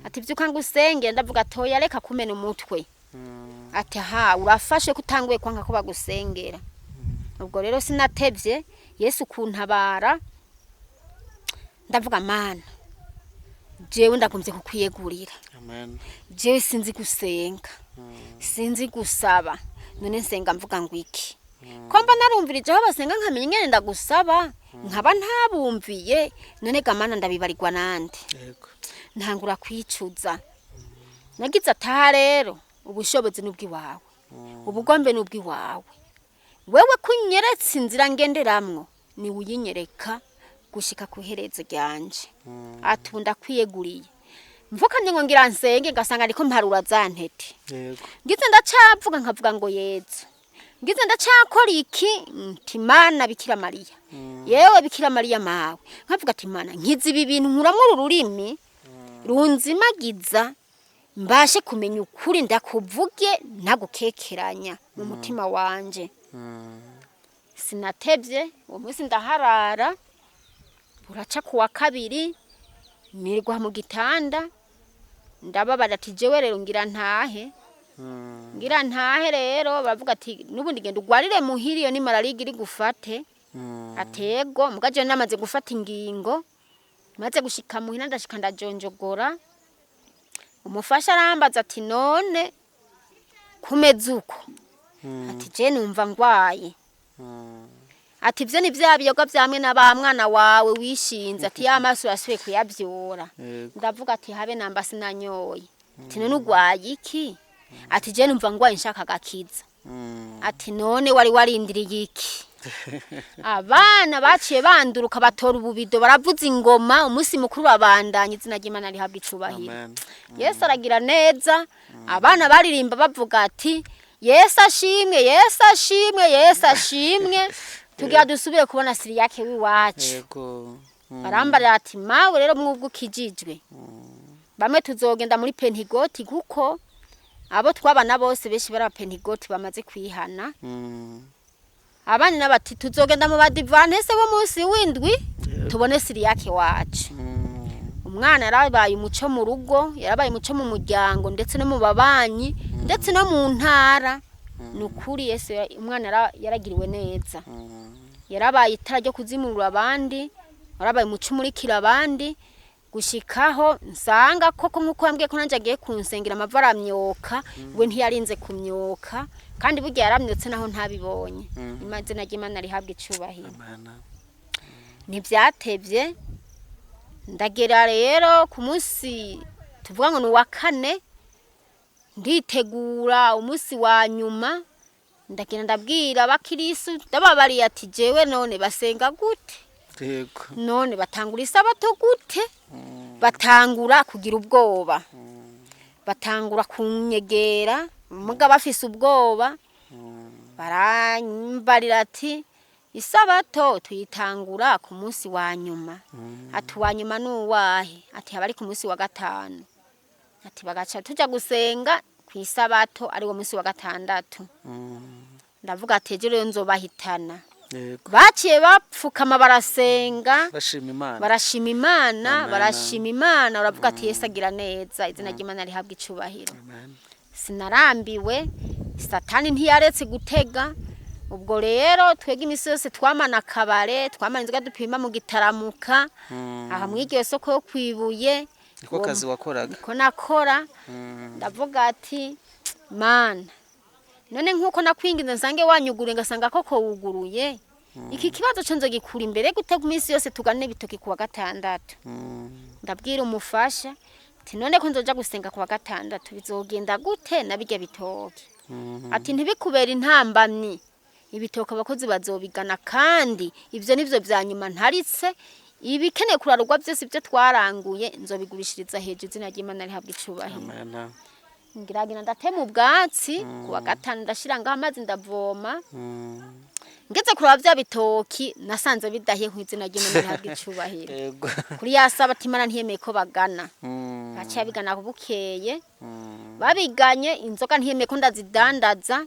ati vyuka ngusenge ndavuga toya reka kumena umutwe ati ha urafashe kutanguye kwanka ko bagusengera ubwo rero sinatevye Yesu kuntabara ndavuga Mana jewe ndagomvye kukwiyegurira amen jewe sinzi gusenga sinzi gusaba none nsenga mvuga ngo iki komba narumvirije aho basenga nkamenya ingene ndagusaba nkaba ntabumviye none gamana ndabibarirwa nande yego ntangura kwicuza nagize ataha rero ubushobozi nubwi wawe ubugombe nubwi wawe wewe kunyeretse inzira ngenderamwo ni uyinyereka gushika kuherezo ryanje atunda kwiyeguriye mvukanye ngo ngira nsenge ngasanga ndiko mparura zantete yego ngize ndacavuga nkavuga ngo Yezu ngize ndacakora iki Imana Bikira Mariya yewe Bikira Mariya mawe nkavuga ati Imana nkizi ibi bintu nkuramwo ururimi runzimagiza mbashe kumenya ukuri ndakuvuge nagukekeranya mu mutima wanje sinatevye uwo munsi ndaharara buraca kuwa kabiri mirwa mu gitanda ndababara ati jewe rero ngira ntahe rero bavuga ati nubundi genda ugwarire muhiriyo ni malaria iri gufate atego mugaje namaze gufata ingingo maze gushika muhina ndashika ndajonjogora umufasha arambaza ati none kumeze uko ati je numva ngwaye ati ivyo ni vya biyoga vyamwe na mwana wawe wishinze ati yamaso yasuye kuyavyora ndavuga ati habe namba sinanyoye ati none ugwaye iki ati je numva ngwaye nshaka gakiza ati none wari warindiriye iki abana baciye banduruka batora ububido baravuza ingoma umunsi mukuru babandanya izina ry'Imana rihabwa icubahiro. Amen. Yesu aragira neza. Abana baririmba bavuga ati Yesu ashimwe, Yesu ashimwe, Yesu ashimwe. Tugira dusubire kubona Siriyake w'iwacu. Yego. Barambarira ati mawe rero mwubwo ukijijwe. Bamwe tuzogenda muri Pentegoti kuko abo twabana bose beshi bara Pentegoti bamaze kwihana. Abandi nabati tuzogenda mu badivantese bo munsi w'indwi tubone Siriyake wacu. Umwana yarabaye umuco mu rugo, yarabaye umuco mu muryango ndetse no mu babanyi ndetse no mu ntara. Nukuri Yesu umwana yaragiriwe neza. Yarabaye itara ryo kuzimurura abandi, yarabaye umuco muri kirabandi gushikaho nsanga koko nkuko yambwiye ko nanje agiye kunsengera amavaramyoka we ntiyarinze kumyoka kandi burya yaramyotse naho ntabibonye. Imazina ry'Imana rihabwa icubahiro. Ntivyatevye ndagera rero ku munsi tuvuga ngo ni wa kane nditegura umunsi wa nyuma ndagenda ndabwira abakirisu ndababariye ati jewe none basenga gute? Yego. None batangura isabato gute? Batangura kugira ubwoba. Batangura kunyegera muga bafise ubwoba. Barambarira ati isabato tuyitangura ku munsi wa nyuma. Ati wa nyuma nuwahe? Ati abari ku munsi wa gatanu. Ati bagaca tuja gusenga ku isabato ari wo munsi wa gatandatu. Ndavuga ati ejo rero nzobahitana. Yego. Baciye bapfukama barasenga Barashima Imana. barashima Imana uravuga ati Yesu agira neza izina ry'Imana rihabwa icubahiro. Amen. Sinarambiwe Satani ntiyaretse gutega. Ubwo rero twege imisi yose twamana kabare twamana inzoga dupima mu gitaramuka aha mw'igiye soko yo kwibuye Niko kazi wakoraga. ko nakora ndavuga ati Mana none nkuko nakwingiza nsange wanyugure ngasanga koko wuguruye iki kibazo cyo nzogikura imbere gutega imisi yose tugane bitoki kuwa gatandatu. Ndabwira umufasha ati none ko nzoja gusenga kuwa gatandatu bizogenda gute nabijya bitoki. Ati ntibikubera intambamyi ibitoka abakozi bazobigana kandi ivyo nivyo vyanyuma ntaritse ibikeneye kurarugwa byose byo twaranguye nzobigurishiriza hejuru izina ry'Imana rihabwa icubahiro. Amen. Ngiragina ndatema ubwatsi kuwa gatanu ndashira ngaho amazi ndavoma. Ngeze kuraba bya bitoki nasanze bidahiye ku izina ry'Imana rihabwa icubahiro. Yego. Kuri yasaba ati Imana ntiyemeye ko bagana. Baciye bigana kubukeye. Babiganye inzoga ntiyemeye ko ndazidandaza.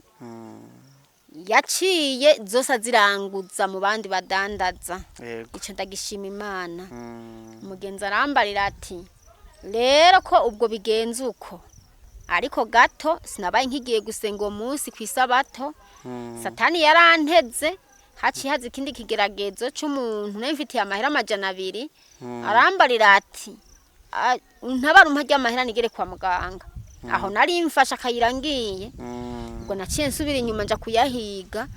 Yaciye zose aziranguza mu bandi badandaza. Yego. Ico ndagishima Imana. Umugenzi arambarira ati rero ko ubwo bigenze uko ariko gato sinabaye nkigiye gusenga umunsi kwisabato. Satani yaranteze haciye haza ikindi kigeragezo c'umuntu nemfitiye amahera 200 arambarira ati ntabara umpa amahera nigere kwa muganga. Aho nari mfasha kayirangiye ubwo naciye nsubira inyuma nja kuyahiga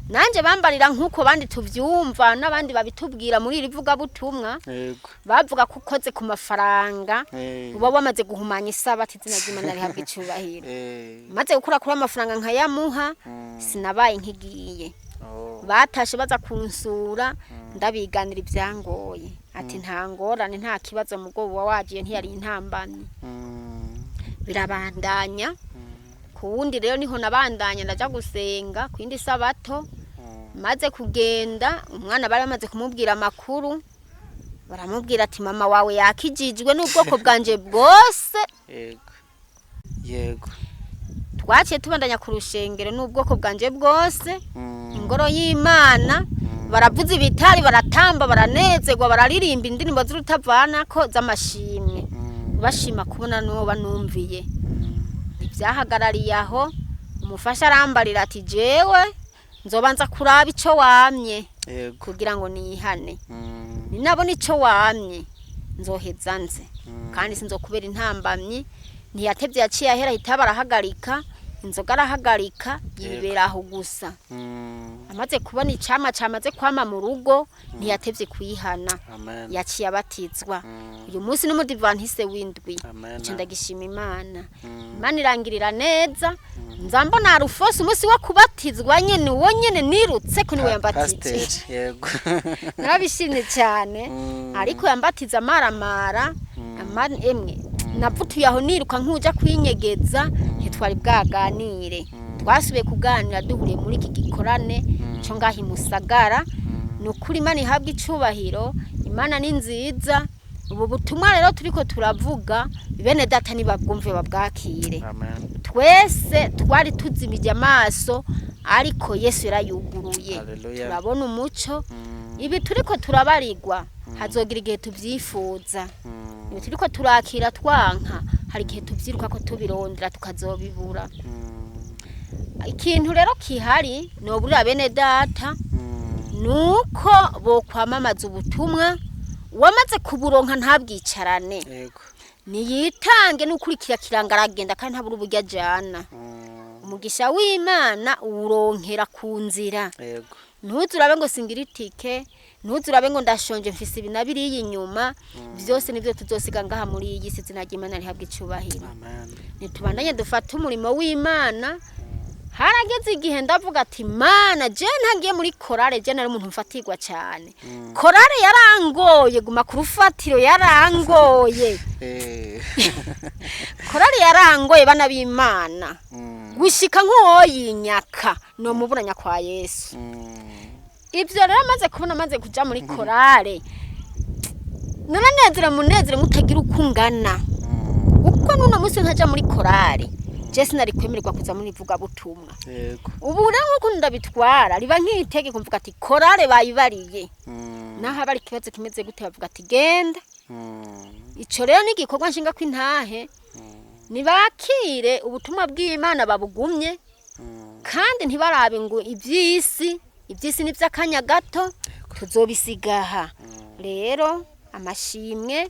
nanje bambarira nkuko bandi tuvyumva nabandi babitubwira muri irivuga butumwa. Yego. Bavuga ko ukoze ku mafaranga uba wamaze guhumanya isabato izina ry'Imana rihabwa icubahiro. Maze gukura kuri amafaranga nkayamuha sinabaye nkigiye. Batashe baza kunsura ndabiganira ibyangoye ati nta ngorane nta kibazo mugo wagiye ntiyari intambamye. Birabandanya kuwundi rero niho nabandanya ndaja gusenga kwindi sabato. Maze kugenda umwana bari bamaze kumubwira amakuru baramubwira ati mama wawe yakijijwe n'ubwoko bwanje bwose. Yego. Yego. Twaciye tubandanya ku rushengero n'ubwoko bwanje bwose. Ingoro y'Imana baravuza ibitari baratamba baranezerwa bararirimba indirimbo z'urutavana ko z'amashimwe bashima kubona no banumviye. Ibyahagarariye aho umufasha arambarira ati jewe nzobanza kuraba ico wamye kugira ngo nihane. Ninabona ico wamye nzoheza nze kandi sinzokubera intambamyi. Ntiyatevye yaciye ahera hitaba arahagarika inzoga arahagarika yibera aho gusa. Amaze kubona icama camaze kwama mu rugo ntiyatevye kuyihana, Amen. yaciye abatizwa. Uyu munsi n'umudivantiste w'indwi. Amen. Ico ndagishima Imana. Imana irangirira neza. Nzambona Rufose umunsi wo kubatizwa nyene uwo nyene nirutse ko niwe yambatije. Pasteur, yego. Narabishimye cyane ariko yambatiza amaramara emwe navutuye aho niruka nkuja kwinyegeza ntitwari bwaganire. Twasubiye kuganira duhuriye muri iki gikorane cyo ngahi Musagara. Nukuri Imana ihabwa icubahiro. Imana ni nziza. Ubu butumwa rero turiko turavuga bene data nibabwumve babwakire. Amen. Twese twari tuzimije amaso ariko Yesu yarayuguruye. Hallelujah. Turabona umuco. Ibi turiko turabarirwa hazogira igihe tuvyifuza. Ibi turiko turakira twanka hari igihe tuvyiruka ko tubirondera tukazobibura. Ikintu rero kihari no burira bene data nuko bo kwamamaza ubutumwa wamaze kuburonka ntabwicarane. Yego. Niyitange n'ukurikira kirangaragenda kandi ntabura uburyo ajana. Umugisha w'Imana uronkera ku nzira. Yego. Ntuzurabe ngo singira itike, ntuzurabe ngo ndashonje mfise ibinabiri inyuma, byose nivyo tuzosiga ngaha muri iyi si zina ry'Imana rihabwa icubahiro. Amen. Nitubandanye dufata umurimo w'Imana. Harageze igihe ndavuga ati Mana je ntagiye muri korale je nari umuntu mfatirwa cyane. Korale yarangoye guma ku rufatiro yarangoye. Korale yarangoye bana b'Imana. Gushika nk'uwoyinyaka no muburanya kwa Yesu. Ibyo rero maze kubona maze kuja muri korale. Naranezera munezere mutagira ukungana. Uko nuno musi ntaja muri korale. Jesi nari kwemererwa kuza muri vuga butumwa. Yego. Ubu rero nkuko ndabitwara riba nk'itege kumvuga ati korale bayibariye. Naho abari kibazo kimeze gute bavuga ati genda. Ico rero ni gikorwa nshinga kw'intahe. Nibakire ubutumwa bw'Imana babugumye. Kandi ntibarabe ngo ibyisi ni by'akanya gato tuzobisigaha. Rero amashimwe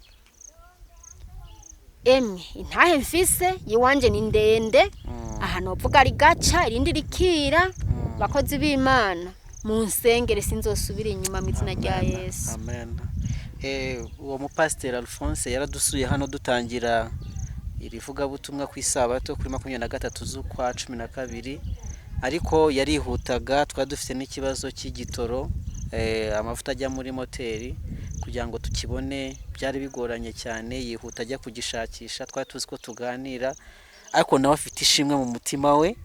emwe intahe mfise yiwanje ni ndende. Aha novuga ari gaca irindi rikira. Bakozi b'Imana mu nsengere sinzosubira inyuma mu izina rya Yesu. Amen. Uwo mupasiteri Alphonse yaradusuye hano dutangira irivuga butumwa ku isabato kuri 23 z'ukwa 12 ariko yarihutaga twadufite n'ikibazo cy'igitoro amavuta ajya muri moteri kugira ngo tukibone byari bigoranye cyane yihuta ajya kugishakisha twatuzi ko tuganira ariko nawe afite ishimwe mu mutima we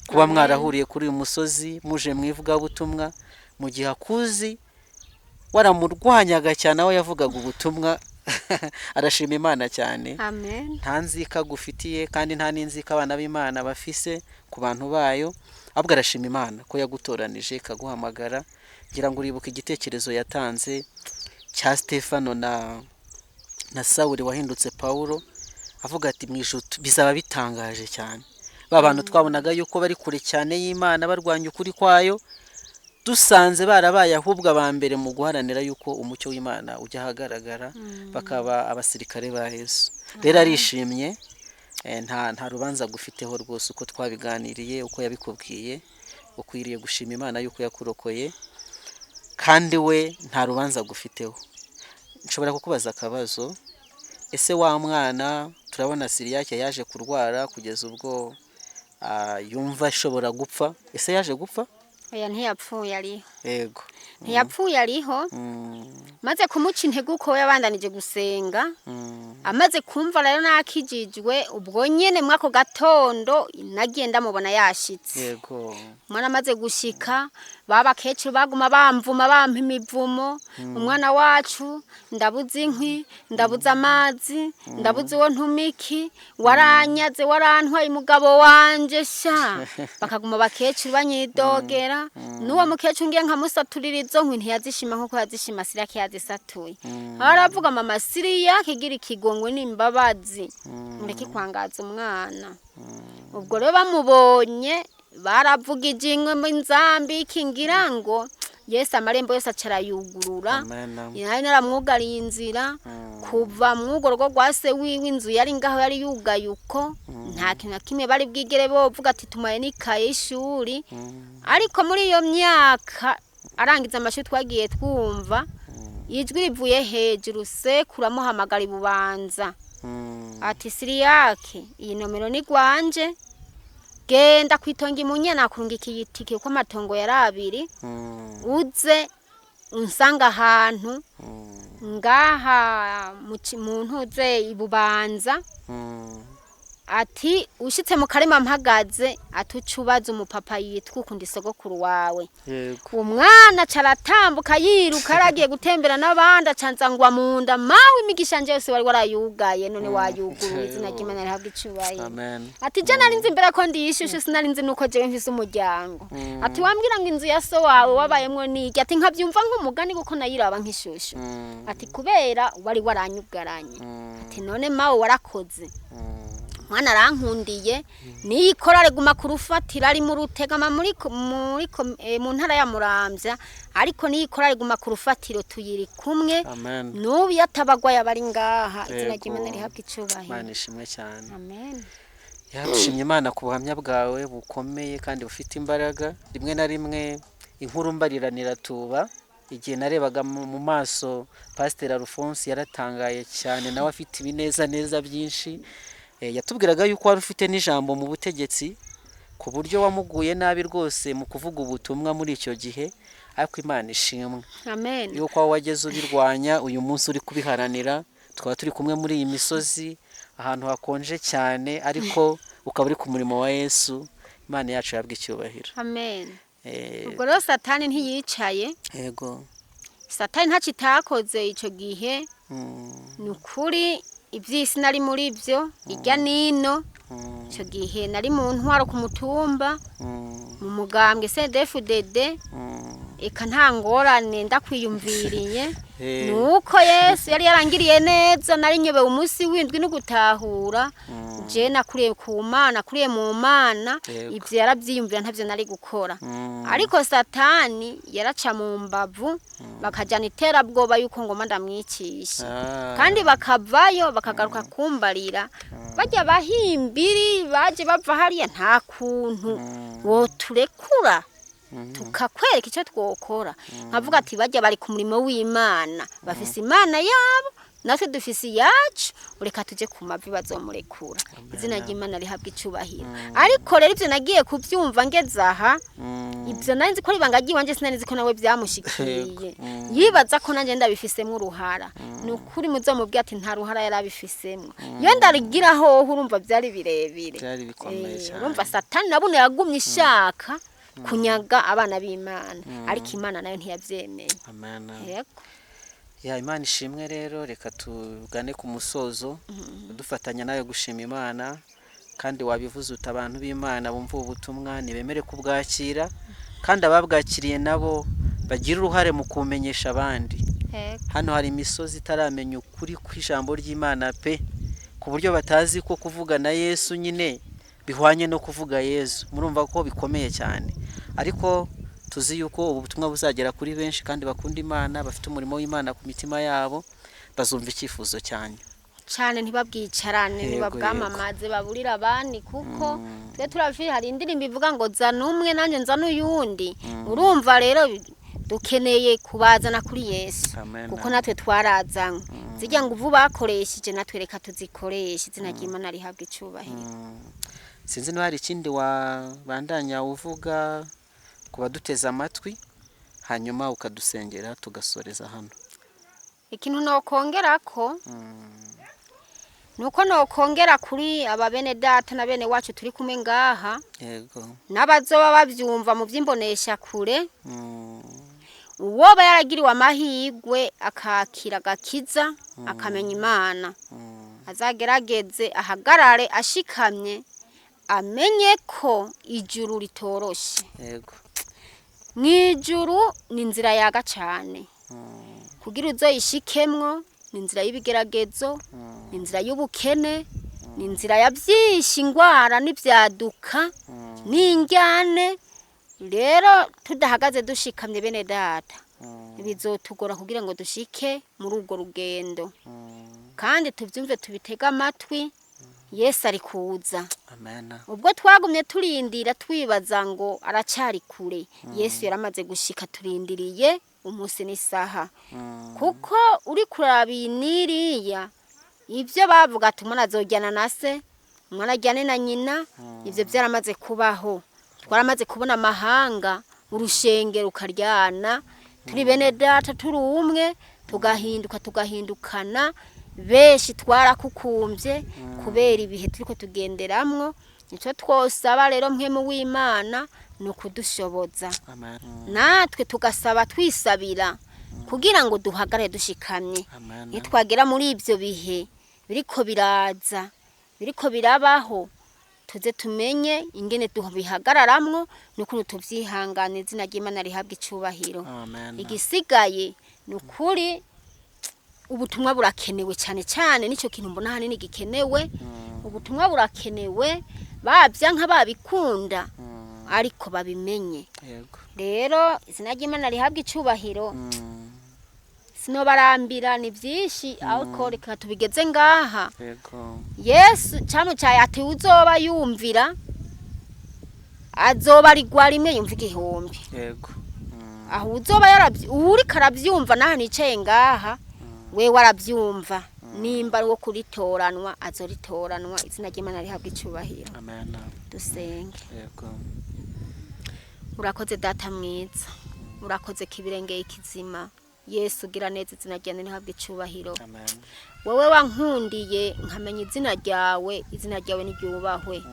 kuba mwarahuriye kuri uyu musozi muje mwivuga butumwa mu gihe akuzi waramurwanyaga cyane aho yavugaga ubutumwa arashima Imana cyane. Amen. Nta nzika gufitiye kandi nta n'inzika abana b'Imana bafise ku bantu bayo ahubwo arashima Imana ko yagutoranije kaguhamagara ngira ngo uribuka igitekerezo yatanze cya Stefano na Sawuli wahindutse Paulo avuga ati mwijuto bizaba bitangaje cyane ba bantu twabonaga yuko bari kure cyane y'Imana barwanya ukuri kwayo dusanze barabaye ahubwo abambere mu guharanira yuko umucyo w'Imana ujya hagaragara bakaba abasirikare ba Yesu. Rero arishimye nta rubanza gufiteho rwose uko twabiganiriye uko yabikubwiye ukwiriye gushima Imana yuko yakurokoye kandi we nta rubanza gufiteho. Nshobora kukubaza akabazo ese wa mwana turabona Siriyake yaje kurwara kugeza ubwo yumva ashobora gupfa ese yaje gupfa? Oya ntiyapfuye ariho. Yego. Ntiyapfuye ariho. Maze kumuca intege uko yabandanije gusenga. Amaze kumva rero nakijijwe ubwo nyene mwako gatondo nagenda mubona yashitse. Yego. Mwana amaze gushika baba kecuru baguma bamvuma bampa imivumo. Umwana wacu ndabuze inkwi ndabuze amazi ndabuze uwo ntumiki waranyaze warantwaye umugabo wanje sha bakaguma bakecuru banyidogera. Nuwo mukecuru ngiye nkamusaturira izo nkwi ntiyazishima nkuko yazishima Siriyake yazisatuye. Aravuga mama Siriyake igira ikigongwe n'imbabazi mureke kwangaza umwana. Ubwo rero bamubonye baravuga ijingwe mu nzambi kingira ngo Yesu amarembo yose acarayugurura Amen. nari naramwugariye inzira kuva mwugo rwo rwa se wiwe inzu yari ngaho yari yugaye uko nta kintu na kimwe bari bwigere bovuga ati tumaye n'ikaye y'ishuri ariko muri iyo myaka arangiza amashuri twagiye twumva ijwi rivuye hejuru sekuru amuhamagara ibubanza ati Siriyake iyi nomero ni gwanje genda kwitonga imunye nakurungikiye itike kuko amatongo yari abiri uze unsanga ahantu ngaha mu ntuze ibubanza ati ushitse mu karema mpagaze atucubaza umupapa yitwa ukundi sogokuru wawe umwana caratambuka yiruka aragiye gutembera n'abandi acanzangwa mu nda mawe imigisha nje yose wari warayugaye none wayuguruye izina ry'Imana rihabwa icubahiro ati je nari nzi imbere ko ndiyishushe sinari nzi nuko jewe mfise umuryango ati wambwira ngo inzu ya so wawe wabayemwo niki ati nkavyumva nk'umugani kuko nayiraba nk'ishusho ati kubera wari waranyugaranye ati none mawe warakoze mwana arankundiye niyikorare guma kurufatira ari mu rutegama mu ntara ya Muramvya ariko niyikorare guma kurufatiro tuyiri kumwe n'ubu yatabagwa yabari ngaha izina ry'Imana rihabwa icubahiro Imana ishimwe cyane amen Dushimye Imana ku buhamya bwawe bukomeye kandi bufite imbaraga rimwe na rimwe inkuru mbariranira tuba igihe narebaga mu maso Pasteur Alphonse yaratangaye cyane nawe afite ibineza neza byinshi yatubwiraga yuko wari ufite n'ijambo mu butegetsi ku buryo wamuguye nabi rwose mu kuvuga ubutumwa muri icyo gihe ariko Imana ishimwe amen yuko aho wageze ubirwanya uyu munsi uri kubiharanira twaba turi kumwe muri iyi misozi ahantu hakonje cyane ariko ukaba uri ku murimo wa Yesu Imana yacu yabwa icyubahiro amen ubwo rero Satani ntiyicaye yego Satani ntacitakoze ico gihe nukuri ibyisi nari muri byo ijya nino icyo gihe nari mu ntwaro ku mutumba mu mugambwe CDFDD eka nta ngorane ndakwiyumviriye nuko Yesu yari yarangiriye neza nari nyobewe umunsi w'indwi no gutahura je nakuriye ku Mana nakuriye mu Mana ivyo yaravyiyumvira ntavyo nari gukora ariko Satani yaraca mu mbavu bakajana iterabwoba yuko ngoma ndamwicisha kandi bakavayo bakagaruka kumbarira bajya bahimbiri baje bava hariya nta kuntu woturekura tukakwereka icyo twokora nkavuga ati bajya bari ku murimo w'Imana bafise Imana yabo natwe dufise yacu ureka tuje ku mavi bazomurekura izina ry'Imana rihabwa icubahiro ariko rero ivyo nagiye kuvyumva ngeze aha ivyo nari nzi ko ribanga giwanje sinari nzi ko nawe byamushikiye yibaza ko nanje ndabifisemwe uruhara nukuri muzomubwiye ati nta ruhara yarabifisemwe iyo ndarigira ho urumva byari birebire byari bikomeye cyane urumva Satani nabone yagumye ishaka kunyaga abana b'Imana ariko Imana nayo ntiyavyemeye amen yego ya Imana ishimwe rero reka tugane ku musozo dufatanya nayo gushima Imana kandi wabivuze utabantu b'Imana bumva ubutumwa nibemere kubwakira kandi ababwakiriye nabo bagira uruhare mu kumenyesha abandi hano hari imisozi itaramenya ukuri kw'ijambo ry'Imana pe ku buryo batazi ko kuvuga na Yesu nyine bihwanye no kuvuga Yesu murumva ko bikomeye cyane ariko tuzi yuko ubu butumwa buzagera kuri benshi kandi bakunda Imana bafite umurimo w'Imana ku mitima yabo bazumva icyifuzo cyane cyane ntibabwicarane ntibabwamamaze baburira abandi kuko twe turafi hari indirimbo ivuga ngo zana umwe nanjye nzana uyundi urumva rero dukeneye kubazana kuri Yesu kuko natwe twarazanywe zijya ngo uvu bakoresheje natwe reka tuzikoreshe izina ry'Imana rihabwa icubahiro sinzi no hari ikindi wabandanya uvuga kuba duteze amatwi hanyuma ukadusengera tugasoreza hano ikintu nokongera ko nuko nokongera kuri ababene data na bene wacu turi kumwe ngaha yego nabazoba bavyumva mu vyimbonesha kure uwo bayaragiriwe amahigwe akakira gakiza akamenya Imana azagerageze ahagarare ashikamye amenye ko ijuru ritoroshe yego mwijuru ni inzira yaga cyane kugira uzoyishikemwo ni inzira y'ibigeragezo ni inzira y'ubukene ni inzira ya byinshi ingwara n'ibyaduka n'injyane rero tudahagaze dushikamye bene data bizotugora kugira ngo dushike muri urwo rugendo kandi tubyumve tubitega amatwi Yesu ari kuza. Amen. Ubwo twagumye turindira twibaza ngo aracari kure, Yesu yaramaze gushika turindiriye umunsi n'isaha. Kuko uri kurabi niriya ivyo bavuga ati umwana azojyana na se, umwana ajyane na nyina, ivyo byaramaze kubaho. Twaramaze kubona amahanga urushengero rukaryana, turi bene data turi umwe, tugahindukana benshi twarakukumvye kubera ibihe turiko tugenderamwo. Nico twosaba rero mpemu w'Imana no kudushoboza. Amen. Natwe tugasaba twisabira kugira ngo duhagare dushikamye. Amen. Nitwagera muri ivyo bihe biriko biraza, biriko birabaho, tuze tumenye ingene duhagararamwo n'ukuntu tuvyihangana. Izina ry'Imana rihabwa icubahiro. Amen. Igisigaye nukuri ubutumwa burakenewe cyane nico kintu mbona hanini gikenewe. Ubutumwa burakenewe, babyanka babikunda ariko babimenye. Yego. Rero izina ry'Imana rihabwa icubahiro. Sinobarambira ni byinshi ariko reka tubigeze ngaha. Yego. Yesu cyamucaye ati uzoba yumvira azoba rigwa rimwe yumva igihumbi. Yego. Aho uzoba uri karabyumva naho nicaye ngaha we warabyumva, nimba ari wo kuritoranwa azoritoranwa. Izina ry'Imana rihabwa icubahiro. Amen. Dusenge. Yego. Urakoze data mwiza, urakoze kibirengeye ikizima. Yesu gira neza, izina ryawe rihabwa icubahiro. Amen. Wowe wankundiye nkamenya izina ryawe, izina ryawe niryubahwe.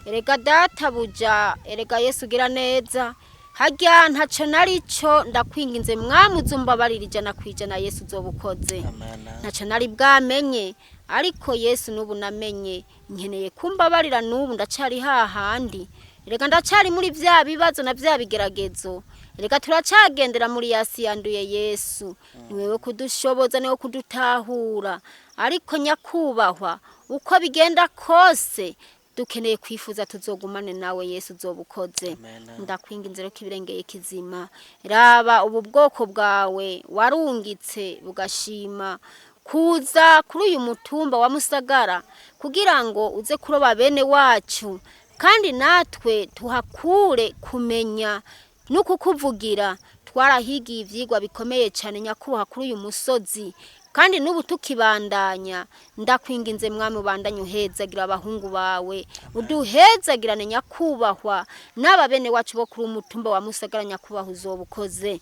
Erega data buja, erega Yesu gira neza, hajya ntaco narico ndakwinginze mwami uzumbabarira 100% Yesu uzobukoze. Amen. Ntaco nari bwamenye ariko Yesu nubu namenye, nkeneye kumbabarira nubu ndacari hahandi. Erega ndacari muri vya bibazo na vya bigeragezo. Erega turacagendera muri yasi yanduye Yesu. Niwewe kudushoboza, niwe kudutahura. Ariko nyakubahwa uko bigenda kose dukeneye kwifuza tuzogumane nawe Yesu uzobukoze. Ndakwinginze rero kibirengeye kizima, raba ubu bwoko bwawe warungitse bugashima kuza kuri uyu mutumba wa Musagara kugira ngo uze kuroba bene wacu, kandi natwe tuhakure kumenya nuko kuvugira. Twarahigiye ivyigwa bikomeye cyane nyakubaha kuri uyu musozi, kandi nubu tukibandanya. Ndakwinginze mwami ubandanye uhezagira abahungu bawe, uduhezagirane nyakubahwa n'aba bene wacu bo kuri umutumba wa Musagara nyakubahwa uzobukoze.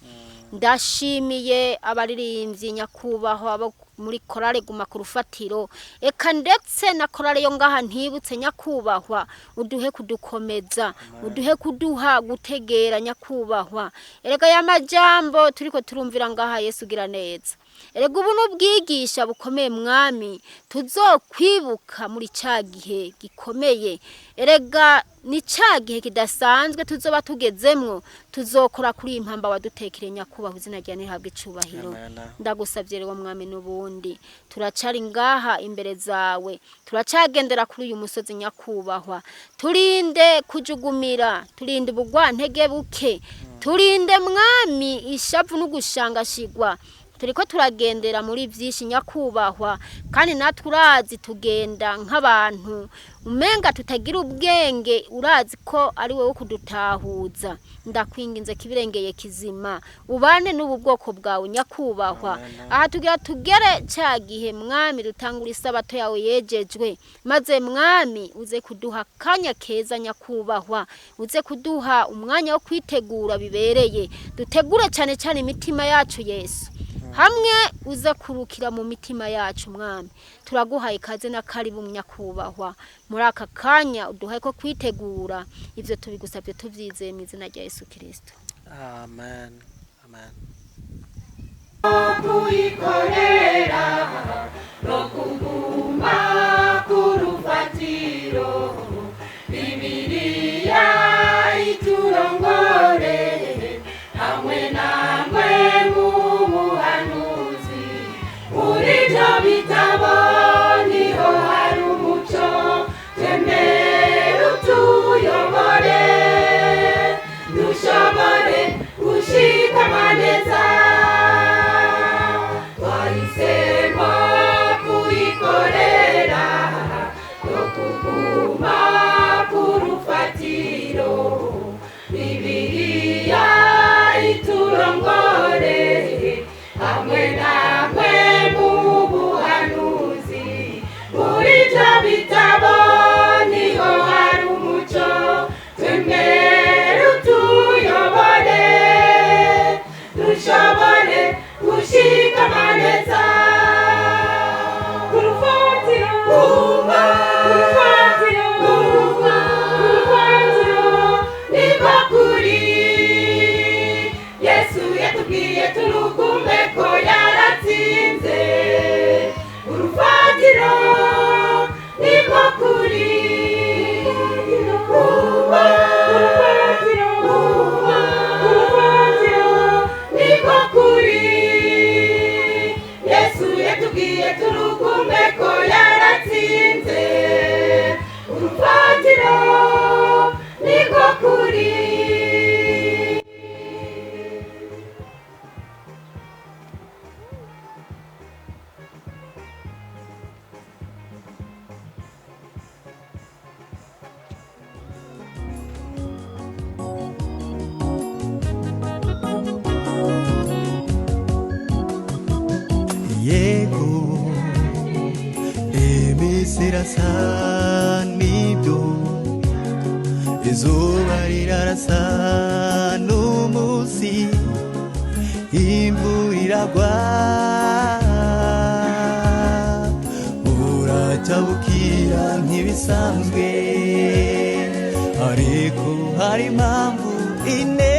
Ndashimiye abaririmbyi nyakubahwa abo muri korale guma ku rufatiro, eka ndetse na korale yo ngaha ntibutse nyakubahwa, uduhe kudukomeza, uduhe kuduha gutegera nyakubahwa. Erega ya majambo turiko turumvira ngaha Yesu gira neza, erega ubu n'ubwigisha bukomeye mwami tuzokwibuka muri cagihe gikomeye. Erega ni cagihe kidasanzwe tuzoba tugezemwo, tuzokora kuri impamba wadutekere nyakubahwa. Izina ryawe rihabwa icubahiro. Ndagusavye rero mwami nubundi turacari ngaha imbere zawe, turacagendera kuri uyu musozi nyakubahwa. Turinde kujugumira, turinde ubugwantege buke, turinde mwami ishavu n'ugushangashigwa. Turiko turagendera muri vyinshi nyakubahwa, kandi natwe urazi tugenda nk'abantu umenga tutagira ubwenge, urazi ko ari wewe kudutahuza. Ndakwinginze kibirengeye kizima ubane n'ubu bwoko bwawe nyakubahwa. Aha tugira tugere cagihe mwami dutangura isabato yawe yejejwe, maze mwami uze kuduha kanya keza nyakubahwa, uze kuduha umwanya wo kwitegura bibereye. Dutegure cyane cyane imitima yacu Yesu, hamwe uza kurukira mu mitima yacu mwami. Turaguhaye kaze na karibu nyakubahwa muri aka kanya, uduhaye ko kwitegura. Ivyo tubigusabye tuvyizeye mu izina rya Yesu Kristo. Amen. Amen. Kuikorera no kuguma kurufatiro, Bibiliya iturongore hamwe namwe mu buhanuzi. Muri byo bitabo niho hari umuco, tembere utuyobore, dusha kuguma ku rufatiro Bibiliya iturongore hamwe namwe mu buhanuzi muri ibyo bitabo niho hari umuco twemere utuyobore dushobore gushikama neza ku rufatiro ku rufatiro niko kuri Yesu yatubwiye turugume ko yaratsinze urufatiro niko kuri niko kuri Yesu yatubwiye turugume ko yaratsinze urufatiro niko kuri yego iminsi irasa n'ibyo izuba rirarasa n'umunsi imvura iragwa buracya bukira nk'ibisanzwe ariko hari impamvu ine